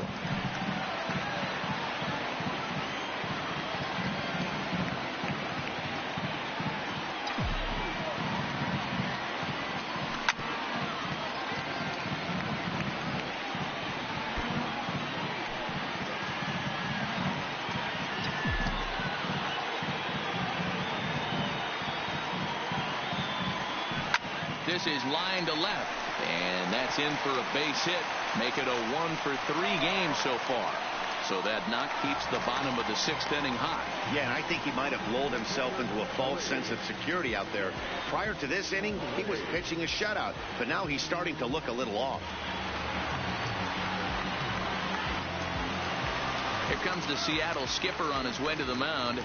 This is line to left, and that's in for a base hit. Make it a 1 for 3 games so far. So that knock keeps the bottom of the 6th inning hot. Yeah, and I think he might have lulled himself into a false sense of security out there. Prior to this inning, he was pitching a shutout, but now he's starting to look a little off. Here comes the Seattle skipper on his way to the mound,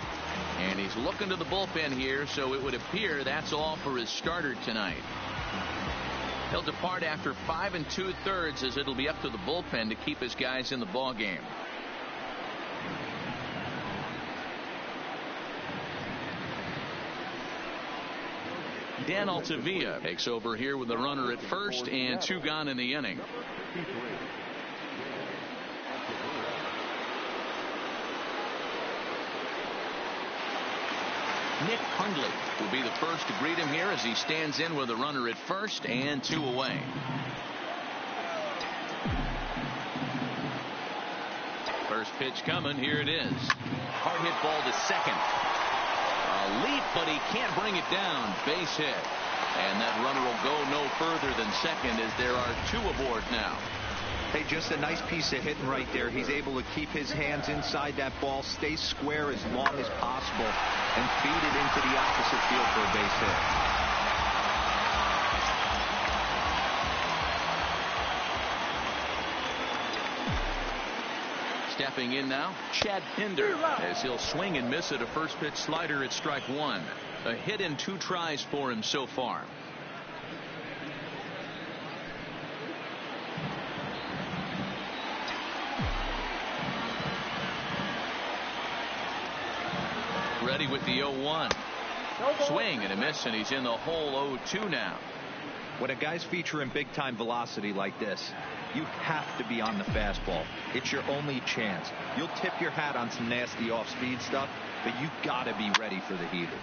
and he's looking to the bullpen here, so it would appear that's all for his starter tonight. He'll depart after 5 2/3 as it'll be up to the bullpen to keep his guys in the ball game. Dan Altavilla takes over here with a runner at first and 2 gone in the inning. Nick Hundley will be the first to greet him here as he stands in with a runner at first and 2 away. First pitch coming. Here it is. Hard hit ball to second. A leap, but he can't bring it down. Base hit. And that runner will go no further than second as there are 2 aboard now. Hey, just a nice piece of hitting right there. He's able to keep his hands inside that ball, stay square as long as possible, and feed it into the opposite field for a base hit. Stepping in now, Chad Pinder, as he'll swing and miss at a first pitch slider at strike 1. A hit in 2 tries for him so far. Ready with the 0-1. Swing and a miss, and he's in the hole 0-2 now. When a guy's featuring big-time velocity like this, you have to be on the fastball. It's your only chance. You'll tip your hat on some nasty off-speed stuff, but you got to be ready for the heater.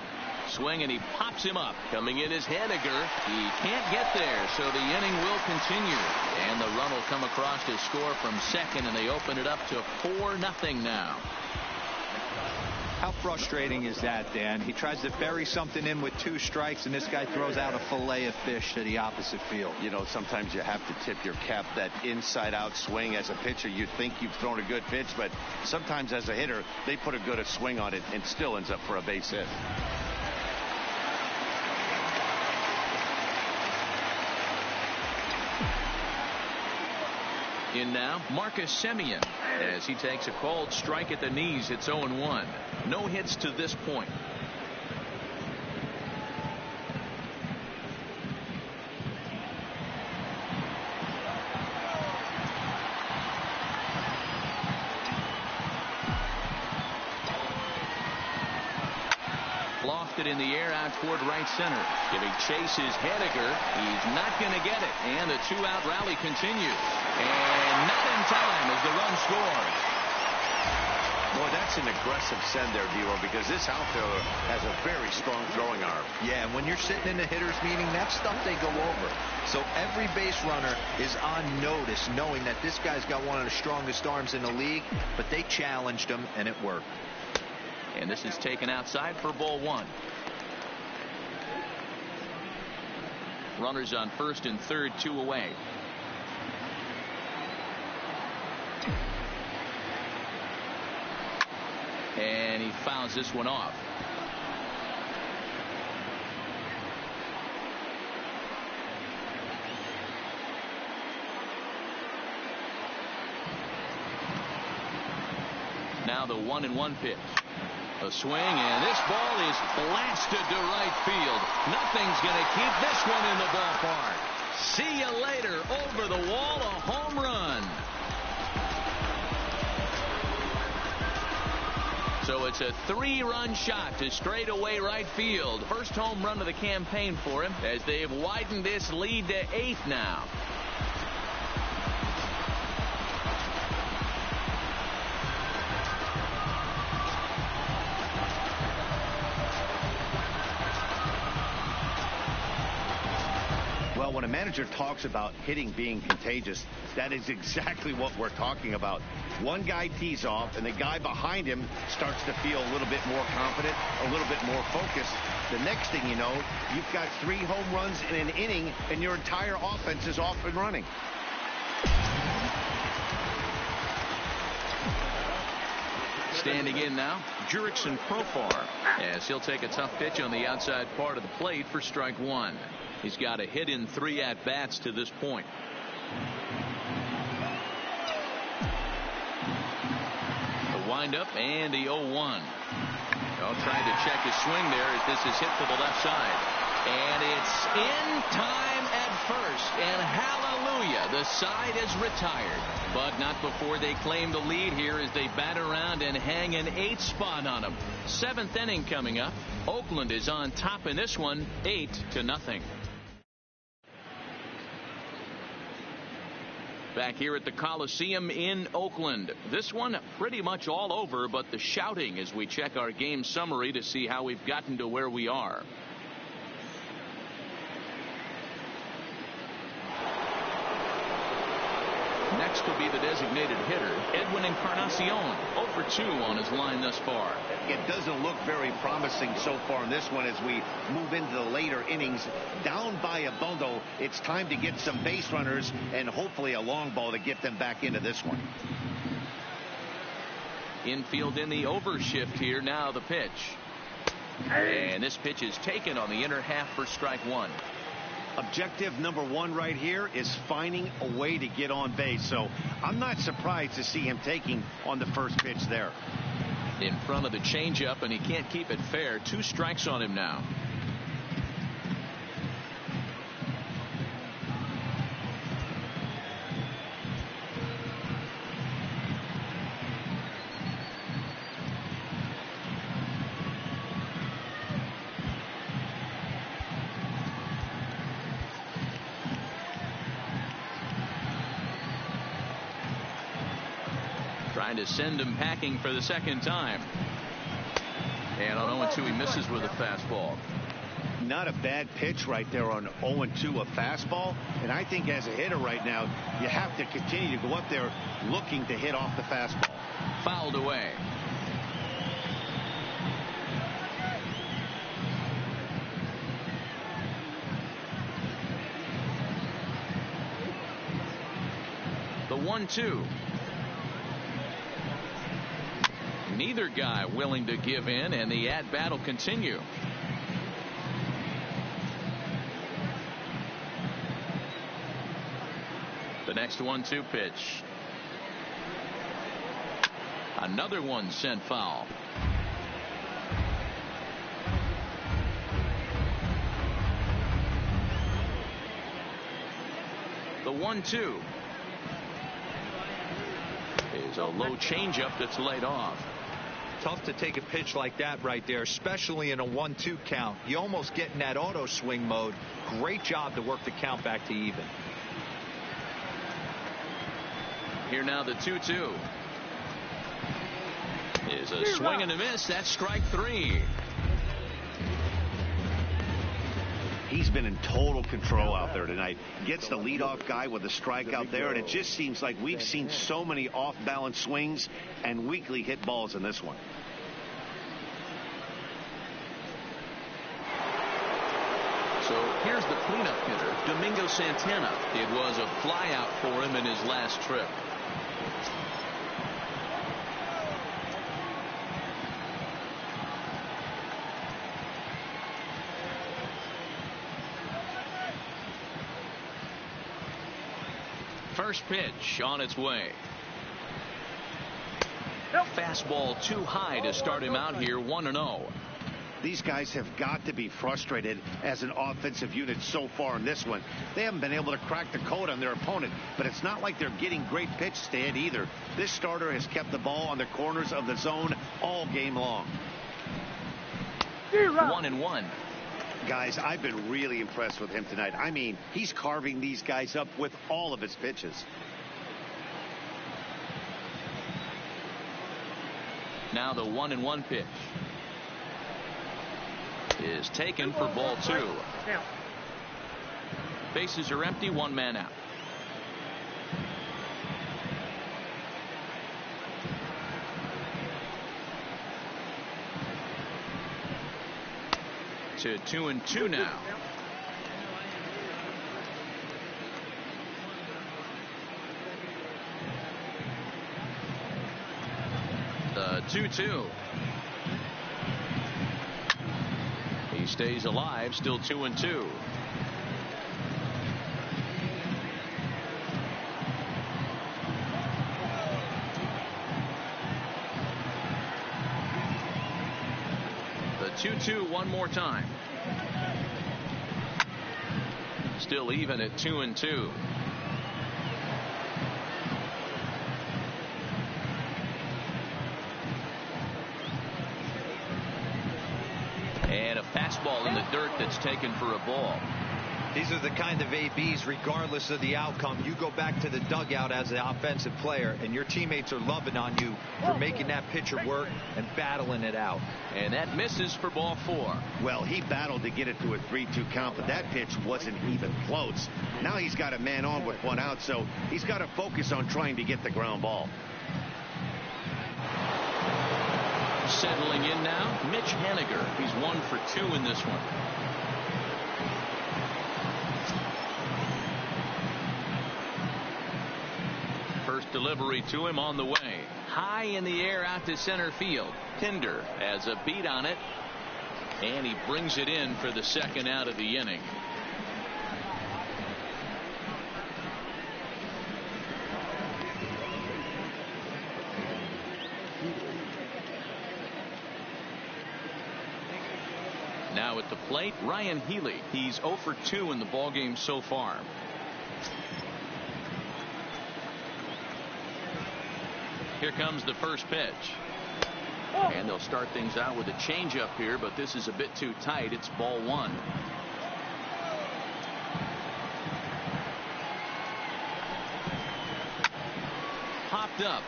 Swing, and he pops him up. Coming in is Haniger. He can't get there, so the inning will continue. And the run will come across to score from second, and they open it up to 4-0 now. How frustrating is that, Dan? He tries to bury something in with 2 strikes, and this guy throws out a fillet of fish to the opposite field. You know, sometimes you have to tip your cap. That inside-out swing as a pitcher, you think you've thrown a good pitch, but sometimes as a hitter, they put a good swing on it and still ends up for a base hit. In now, Marcus Semien, as he takes a called strike at the knees. It's 0-1. No hits to this point. Lofted in the air out toward right center. Giving chase is Haniger. He's not going to get it. And the 2-out rally continues. And not in time as the run scores. Boy, that's an aggressive send there, D-Roll, because this outfielder has a very strong throwing arm. Yeah, and when you're sitting in the hitter's meeting, that's stuff they go over. So every base runner is on notice, knowing that this guy's got one of the strongest arms in the league, but they challenged him, and it worked. And this is taken outside for ball 1. Runners on first and third, 2 away. And he fouls this one off. Now the 1-1 pitch. A swing, and this ball is blasted to right field. Nothing's going to keep this one in the ballpark. See you later. Over the wall, a home run. So it's a 3-run shot to straightaway right field. First home run of the campaign for him as they've widened this lead to 8 now. Well, when a manager talks about hitting being contagious, that is exactly what we're talking about. One guy tees off, and the guy behind him starts to feel a little bit more confident, a little bit more focused. The next thing you know, you've got 3 home runs in an inning, and your entire offense is off and running. Standing in now, Jurickson Profar, as he'll take a tough pitch on the outside part of the plate for strike 1. He's got a hit in 3 at-bats to this point. The windup and the 0-1. Trying to check his swing there as this is hit to the left side. And it's in time at first. And hallelujah, the side is retired. But not before they claim the lead here as they bat around and hang an 8th spot on them. 7th inning coming up. Oakland is on top in this one, 8-0. Back here at the Coliseum in Oakland. This one pretty much all over, but the shouting as we check our game summary to see how we've gotten to where we are. Next will be the designated hitter, Edwin Encarnacion, 0 for 2 on his line thus far. It doesn't look very promising so far in this one as we move into the later innings. Down by a bundle, it's time to get some base runners and hopefully a long ball to get them back into this one. Infield in the overshift here. Now the pitch. And this pitch is taken on the inner half for strike 1. Objective number 1 right here is finding a way to get on base. So I'm not surprised to see him taking on the first pitch there. In front of the changeup, and he can't keep it fair. 2 strikes on him now. Trying to send him packing for the second time. And on 0-2 he misses with a fastball. Not a bad pitch right there on 0-2, a fastball. And I think as a hitter right now, you have to continue to go up there looking to hit off the fastball. Fouled away. The 1-2. Neither guy willing to give in, and the at-bat will continue. The next 1-2 pitch. Another one sent foul. The 1-2 is a low changeup that's laid off. Tough to take a pitch like that right there, especially in a 1-2 count. You almost get in that auto swing mode. Great job to work the count back to even. Here now the 2-2 is a swing and a miss. That's strike 3. He's been in total control out there tonight. Gets the leadoff guy with a strike out there, and it just seems like we've seen so many off-balance swings and weakly hit balls in this one. So here's the cleanup hitter, Domingo Santana. It was a flyout for him in his last trip. First pitch on its way. Fastball too high to start him out here 1-0. These guys have got to be frustrated as an offensive unit so far in this one. They haven't been able to crack the code on their opponent, but it's not like they're getting great pitch stand either. This starter has kept the ball on the corners of the zone all game long. 1-1. Guys, I've been really impressed with him tonight. I mean, he's carving these guys up with all of his pitches. Now the 1-1 pitch is taken for ball 2. Bases are empty, one man out. To 2-2 now. The 2-2. He stays alive, still 2-2. The 2-2 one more time. Still even at 2-2. And a fastball in the dirt that's taken for a ball. These are the kind of ABs, regardless of the outcome. You go back to the dugout as an offensive player, and your teammates are loving on you for making that pitcher work and battling it out. And that misses for ball 4. Well, he battled to get it to a 3-2 count, but that pitch wasn't even close. Now he's got a man on with one out, so he's got to focus on trying to get the ground ball. Settling in now, Mitch Haniger. He's 1 for 2 in this one. First delivery to him on the way. High in the air out to center field. Pinder has a beat on it, and he brings it in for the second out of the inning. Now at the plate, Ryan Healy. He's 0 for 2 in the ballgame so far. Here comes the first pitch. And they'll start things out with a changeup here, but this is a bit too tight. It's ball 1. Popped up.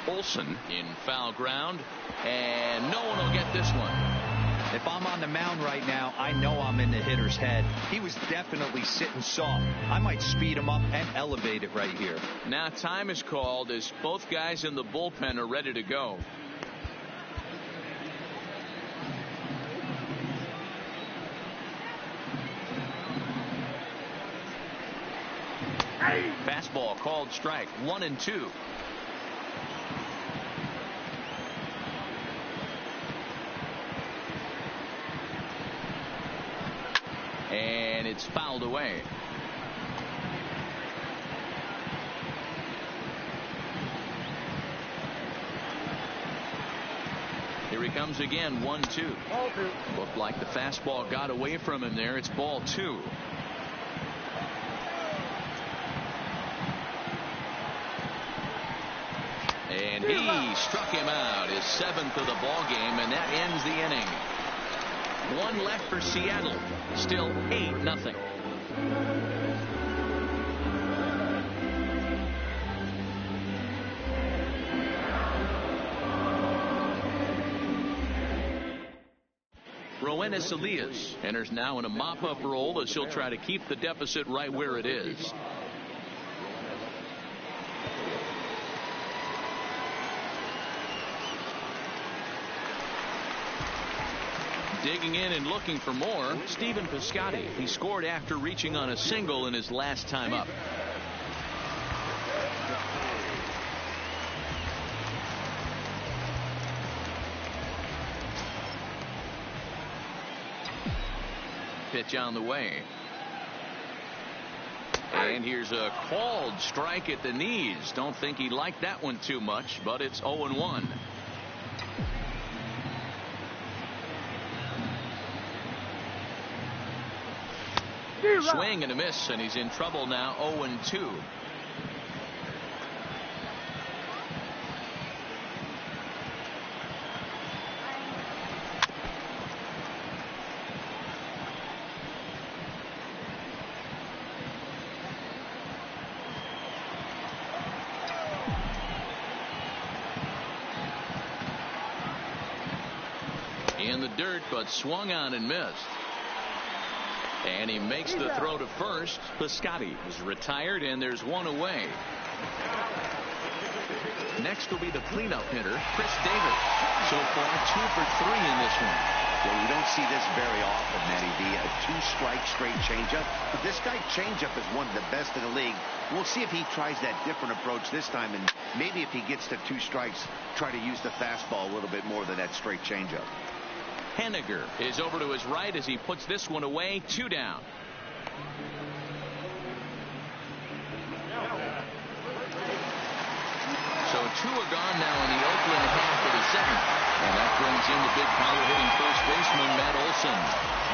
Olsen in foul ground, and no one will get this one. If I'm on the mound right now, I know I'm in the hitter's head. He was definitely sitting soft. I might speed him up and elevate it right here. Now time is called as both guys in the bullpen are ready to go. Fastball called strike. 1-2. And it's fouled away. Here he comes again. 1-2. Looked like the fastball got away from him there. It's ball 2. And he struck him out, his 7th of the ball game, and that ends the inning. 1 left for Seattle. Still 8-0. Roenis Elias enters now in a mop-up role as he'll try to keep the deficit right where it is. Digging in and looking for more, Stephen Piscotty. He scored after reaching on a single in his last time up. Pitch on the way. And here's a called strike at the knees. Don't think he liked that one too much, but it's 0-1. Swing and a miss, and he's in trouble now. 0-2. In the dirt, but swung on and missed. And he makes the throw to first. Piscotty is retired, and there's one away. Next will be the cleanup hitter, Chris Davis. So far, 2 for 3 in this one. Well, you don't see this very often, Matty V. A 2-strike straight changeup. But this guy changeup is one of the best in the league. We'll see if he tries that different approach this time, and maybe if he gets to 2 strikes, try to use the fastball a little bit more than that straight changeup. Henniger is over to his right as he puts this one away. 2 down. So 2 are gone now in the Oakland half of the 7th. And that brings in the big power hitting first baseman, Matt Olson.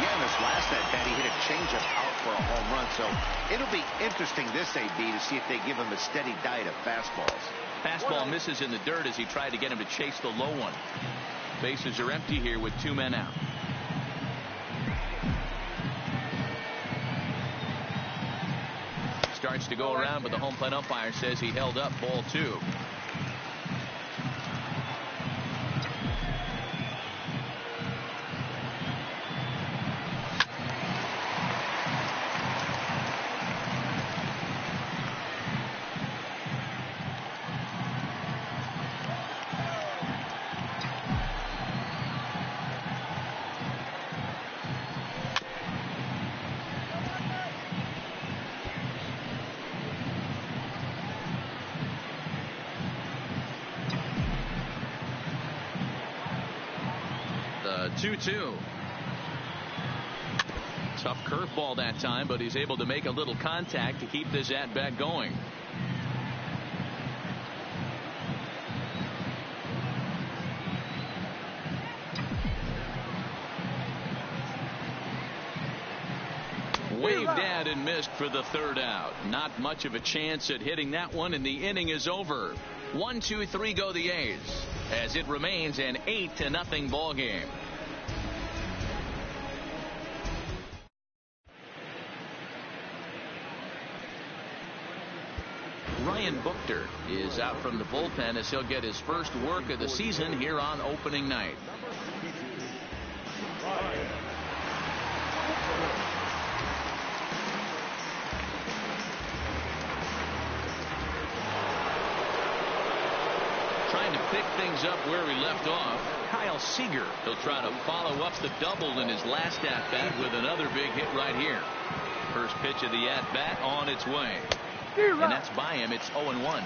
Yeah, in this last at-bat, he hit a changeup out for a home run. So it'll be interesting this AB to see if they give him a steady diet of fastballs. Fastball misses in the dirt as he tried to get him to chase the low one. Bases are empty here with 2 men out. Starts to go around, but the home plate umpire says he held up. Ball 2. The 2-2. Tough curveball that time, but he's able to make a little contact to keep this at-bat going. Waved at and missed for the 3rd out. Not much of a chance at hitting that one, and the inning is over. 1-2-3 go the A's, as it remains an 8-0 ball game. Ryan Buchter is out from the bullpen as he'll get his first work of the season here on opening night. Trying to pick things up where he left off, Kyle Seager. He'll try to follow up the double in his last at-bat with another big hit right here. First pitch of the at-bat on its way. And that's by him. It's 0-1.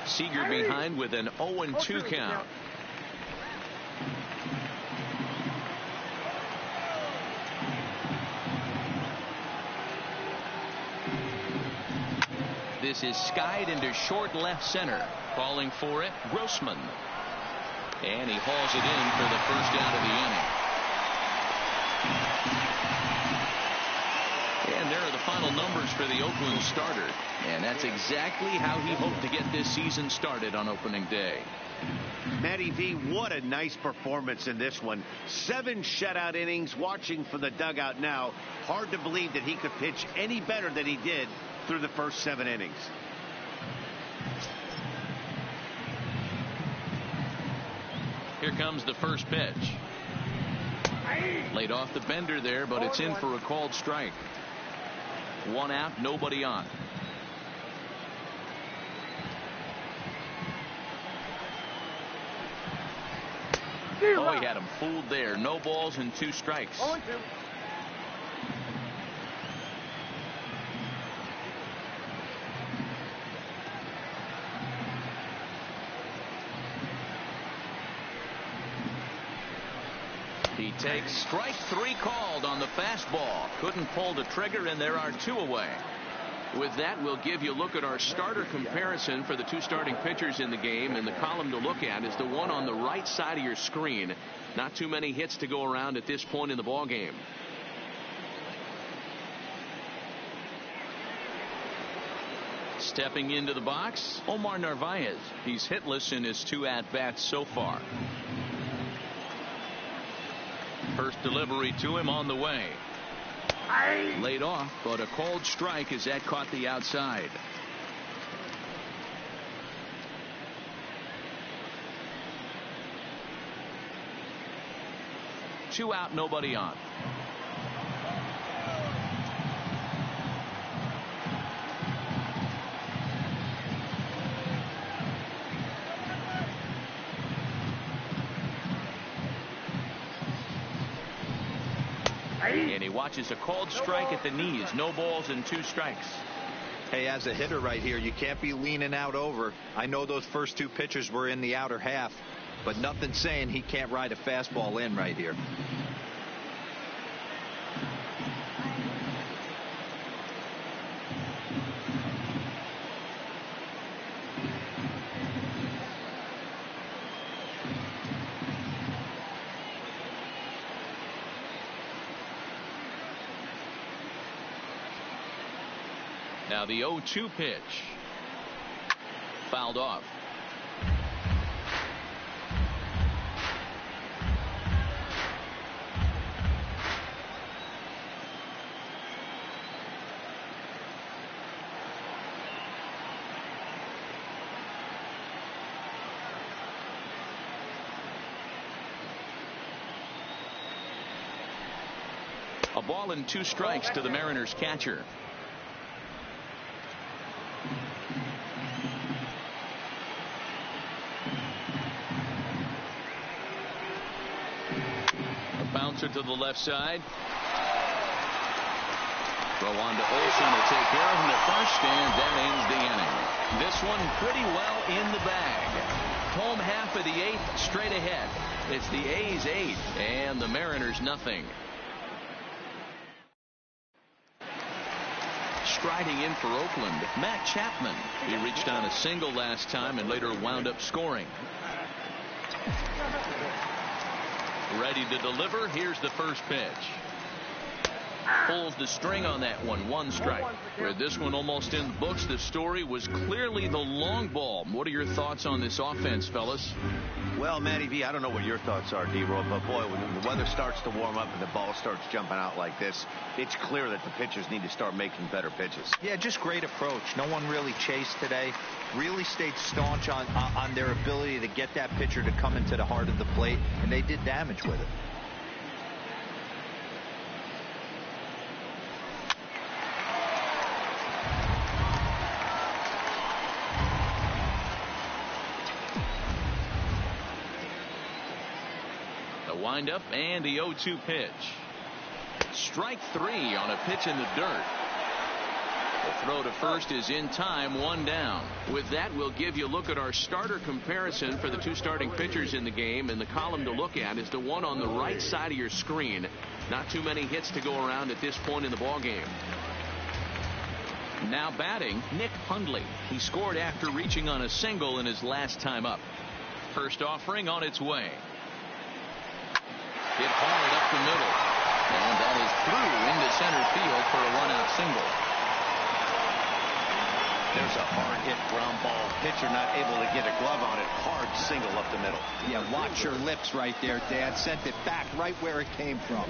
Seager behind with an 0-2 count. This is skied into short left center. Calling for it, Grossman. And he hauls it in for the first out of the inning. And there are the final numbers for the Oakland starter. And that's exactly how he hoped to get this season started on opening day. Matty V, what a nice performance in this one. 7 shutout innings. Watching from the dugout now, hard to believe that he could pitch any better than he did through the first 7 innings. Here comes the first pitch. Laid off the bender there, but it's in for a called strike. 1 out, nobody on. Oh, he had him fooled there. No balls and 2 strikes. 0-2. He takes strike 3 called on the fastball. Couldn't pull the trigger, and there are 2 away. With that, we'll give you a look at our starter comparison for the two starting pitchers in the game, and the column to look at is the one on the right side of your screen. Not too many hits to go around at this point in the ball game. Stepping into the box, Omar Narvaez. He's hitless in his 2 at-bats so far. First delivery to him on the way. Laid off, but a called strike as that caught the outside. Two out, nobody on. And he watches a called strike at the knees. No balls and 2 strikes. Hey, as a hitter right here, you can't be leaning out over. I know those first 2 pitches were in the outer half, but nothing saying he can't ride a fastball in right here. Now the 0-2 pitch. Fouled off. A ball and 2 strikes to the Mariners catcher. Bouncer to the left side. Throw on to Olsen to take care of him at first, and that ends the inning. This one pretty well in the bag. Home half of the 8th, straight ahead. It's the A's 8 and the Mariners nothing. Striding in for Oakland, Matt Chapman. He reached on a single last time and later wound up scoring. Ready to deliver. Here's the first pitch. Pulls the string on that one. 1 strike. With this one almost in the books, the story was clearly the long ball. What are your thoughts on this offense, fellas? Well, Matty V, I don't know what your thoughts are, D-Roll, but boy, when the weather starts to warm up and the ball starts jumping out like this, it's clear that the pitchers need to start making better pitches. Yeah, just great approach. No one really chased today. Really stayed staunch on their ability to get that pitcher to come into the heart of the plate, and they did damage with it. Wind up and the 0-2 pitch. Strike 3 on a pitch in the dirt. The throw to first is in time. 1 down. With that, we'll give you a look at our starter comparison for the 2 starting pitchers in the game, and the column to look at is the one on the right side of your screen. Not too many hits to go around at this point in the ball game. Now batting, Nick Hundley. He scored after reaching on a single in his last time up. First offering on its way. Hit hard up the middle, and that is through into center field for a 1-out single. There's a hard hit ground ball. Pitcher not able to get a glove on it. Hard single up the middle. Yeah, watch your lips right there, Dad. Sent it back right where it came from.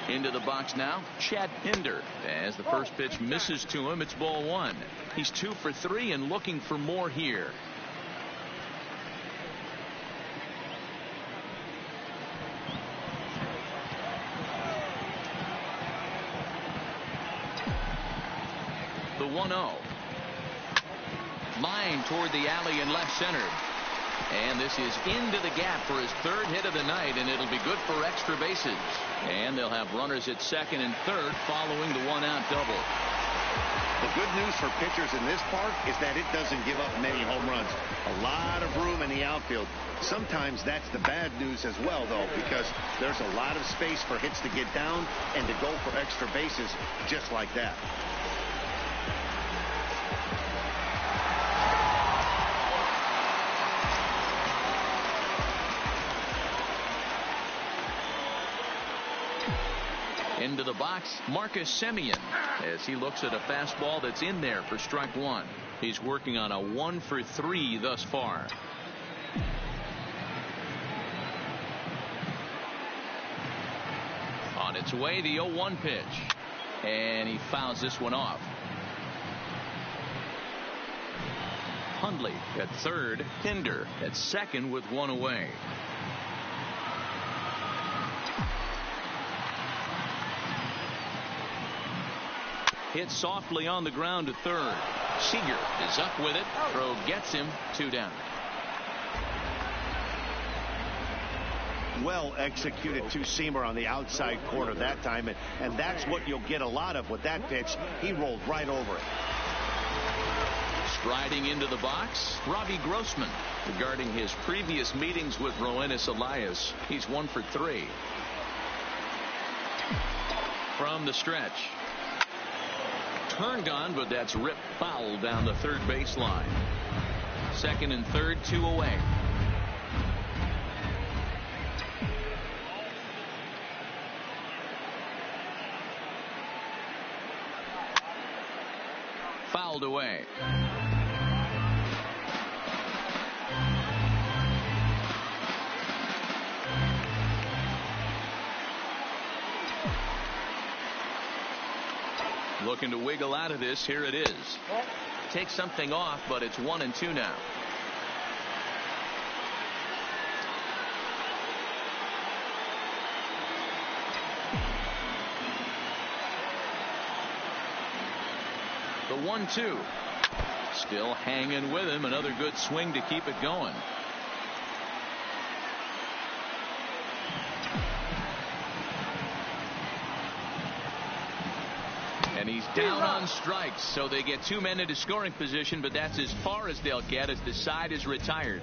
Into the box now, Chad Pinder. As the first pitch misses to him, it's ball 1. He's 2 for 3 and looking for more here. The 1-0. Line toward the alley in left center. And this is into the gap for his 3rd hit of the night, and it'll be good for extra bases. And they'll have runners at 2nd and 3rd following the 1-out double. The good news for pitchers in this park is that it doesn't give up many home runs. A lot of room in the outfield. Sometimes that's the bad news as well, though, because there's a lot of space for hits to get down and to go for extra bases just like that. Into the box, Marcus Semien, as he looks at a fastball that's in there for strike one. He's working on a 1-for-3 thus far. On its way, the 0-1 pitch. And he fouls this one off. Hundley at third, Pinder at second with one away. Hit softly on the ground to third. Seager is up with it. Throw gets him. 2 down. Well executed two-seamer on the outside corner that time, and that's what you'll get a lot of with that pitch. He rolled right over it. Striding into the box, Robbie Grossman. Regarding his previous meetings with Roenis Elias, he's 1-for-3. From the stretch. Turned on, but that's ripped foul down the third baseline. Second and third, 2 away. Fouled away. Looking to wiggle out of this. Here it is. Take something off, but it's 1-2 now. The 1-2. Still hanging with him. Another good swing to keep it going. And he's down on strikes, so they get 2 men into scoring position, but that's as far as they'll get as the side is retired.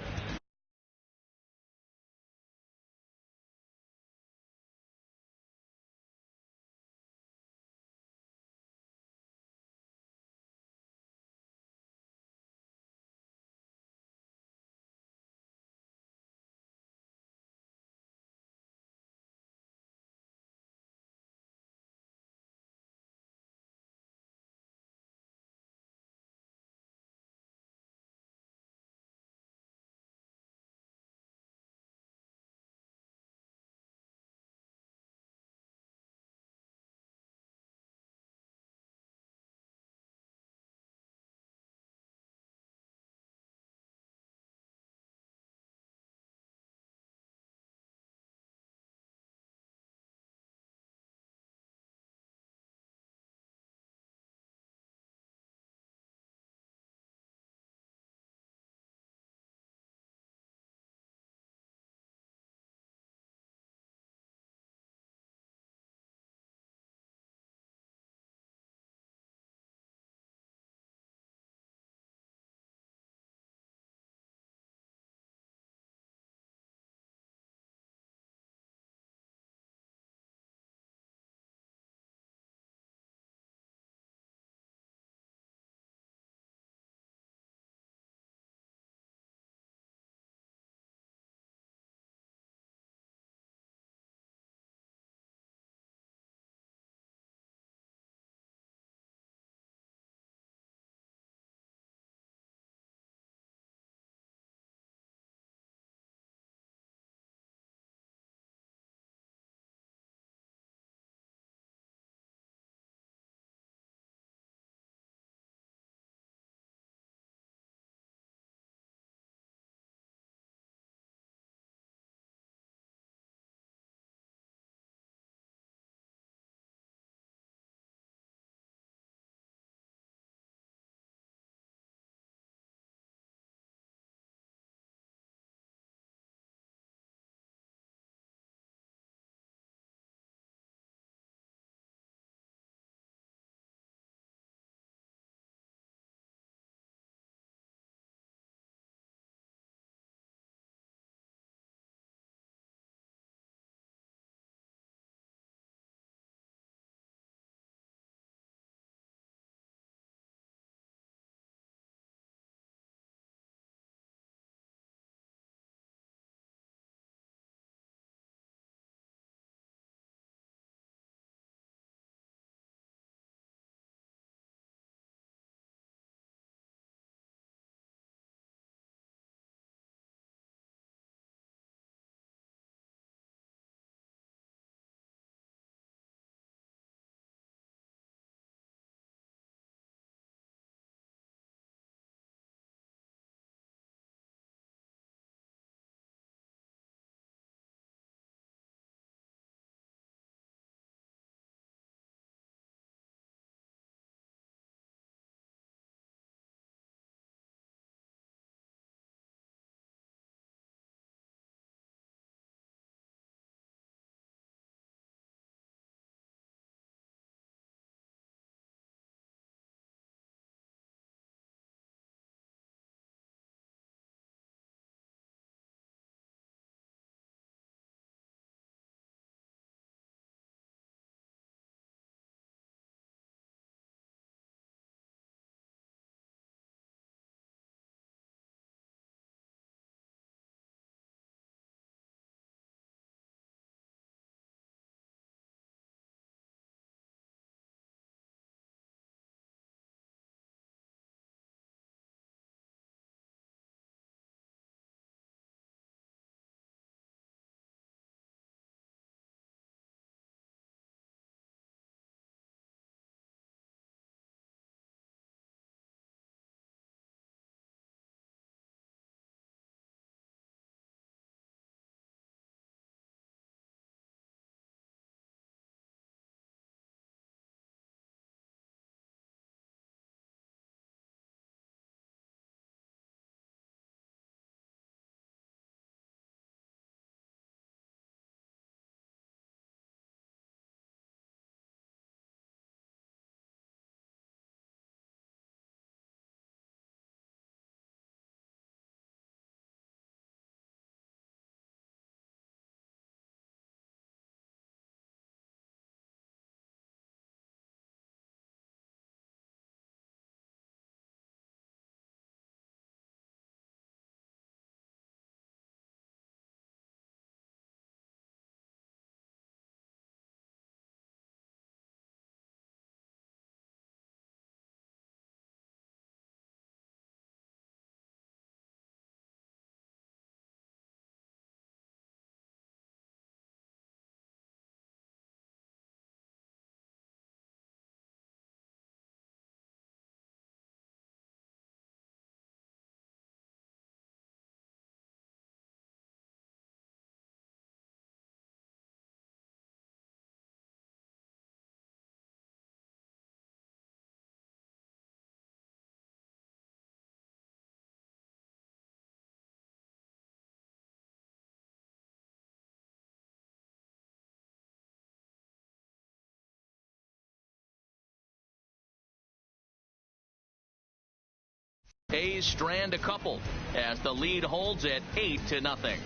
A's strand a couple as the lead holds at 8-0.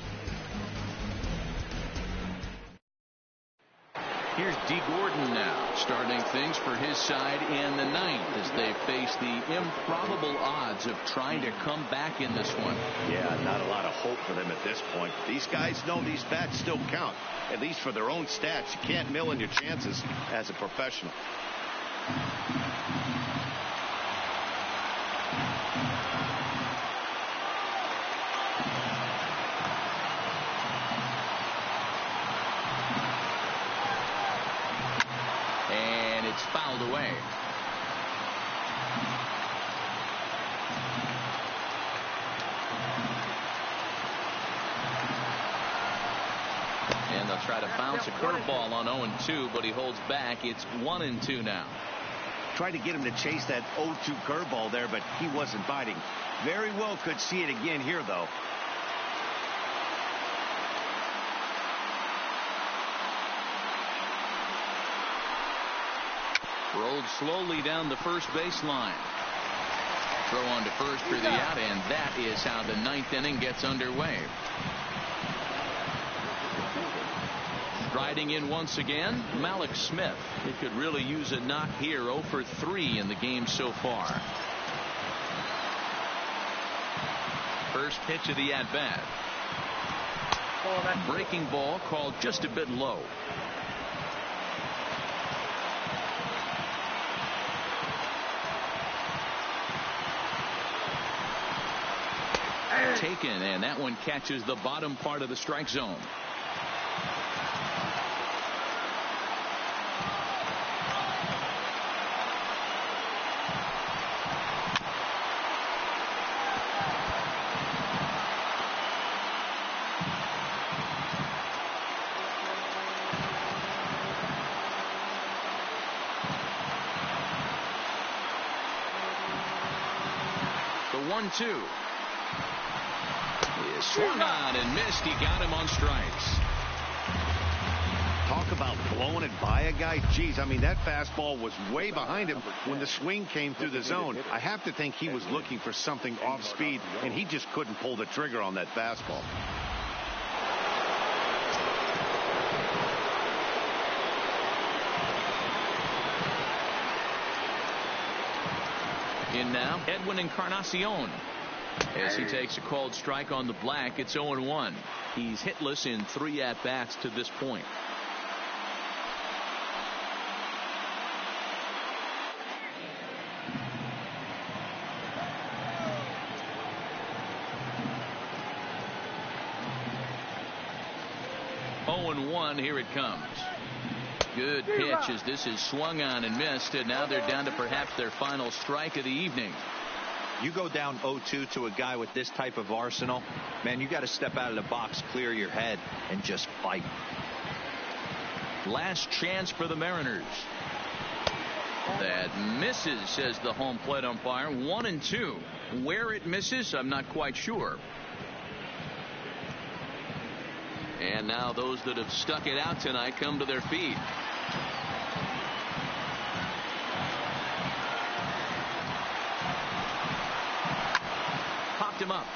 Here's D. Gordon now, starting things for his side in the ninth as they face the improbable odds of trying to come back in this one. Yeah, not a lot of hope for them at this point. These guys know these bats still count, at least for their own stats. You can't mill in your chances as a professional. Fouled away. And they'll try to bounce a curveball on 0-2, but he holds back. It's 1-2 now. Tried to get him to chase that 0-2 curveball there, but he wasn't biting. Very well could see it again here, though. Rolled slowly down the first baseline. Throw on to first for the out, and that is how the ninth inning gets underway. Striding in once again, Malik Smith. He could really use a knock here. 0 for 3 in the game so far. First pitch of the at-bat. Breaking ball called just a bit low. Taken, and that one catches the bottom part of the strike zone. The 1-2. Swung on and missed. He got him on strikes. Talk about blowing it by a guy. Geez, I mean, that fastball was way behind him when the swing came through the zone. I have to think he was looking for something off speed, and he just couldn't pull the trigger on that fastball. In now, Edwin Encarnacion. As he takes a called strike on the black, it's 0-1. He's hitless in 3 at-bats to this point. Here it comes. Good pitch as this is swung on and missed, and now they're down to perhaps their final strike of the evening. You go down 0-2 to a guy with this type of arsenal, man, you got to step out of the box, clear your head, and just fight. Last chance for the Mariners. That misses, says the home plate umpire. 1-2. Where it misses, I'm not quite sure. And now those that have stuck it out tonight come to their feet. Popped him up.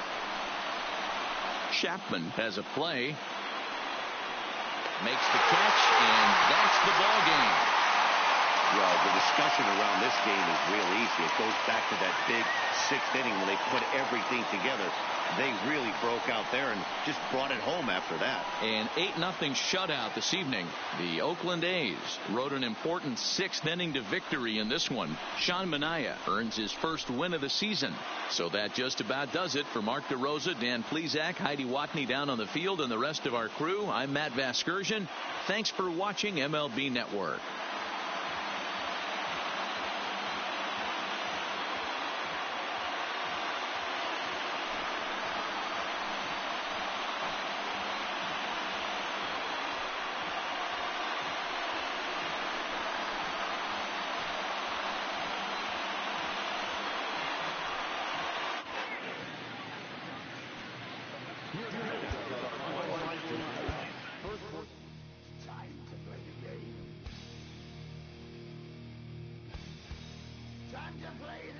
Chapman has a play. Makes the catch, and that's the ball game. Well, the discussion around this game is real easy. It goes back to that big 6th inning when they put everything together. They really broke out there and just brought it home after that. An 8-0 shutout this evening. The Oakland A's rode an important 6th inning to victory in this one. Sean Manaea earns his first win of the season. So that just about does it for Mark DeRosa, Dan Plesac, Heidi Watney down on the field, and the rest of our crew. I'm Matt Vasgersian. Thanks for watching MLB Network. Time to play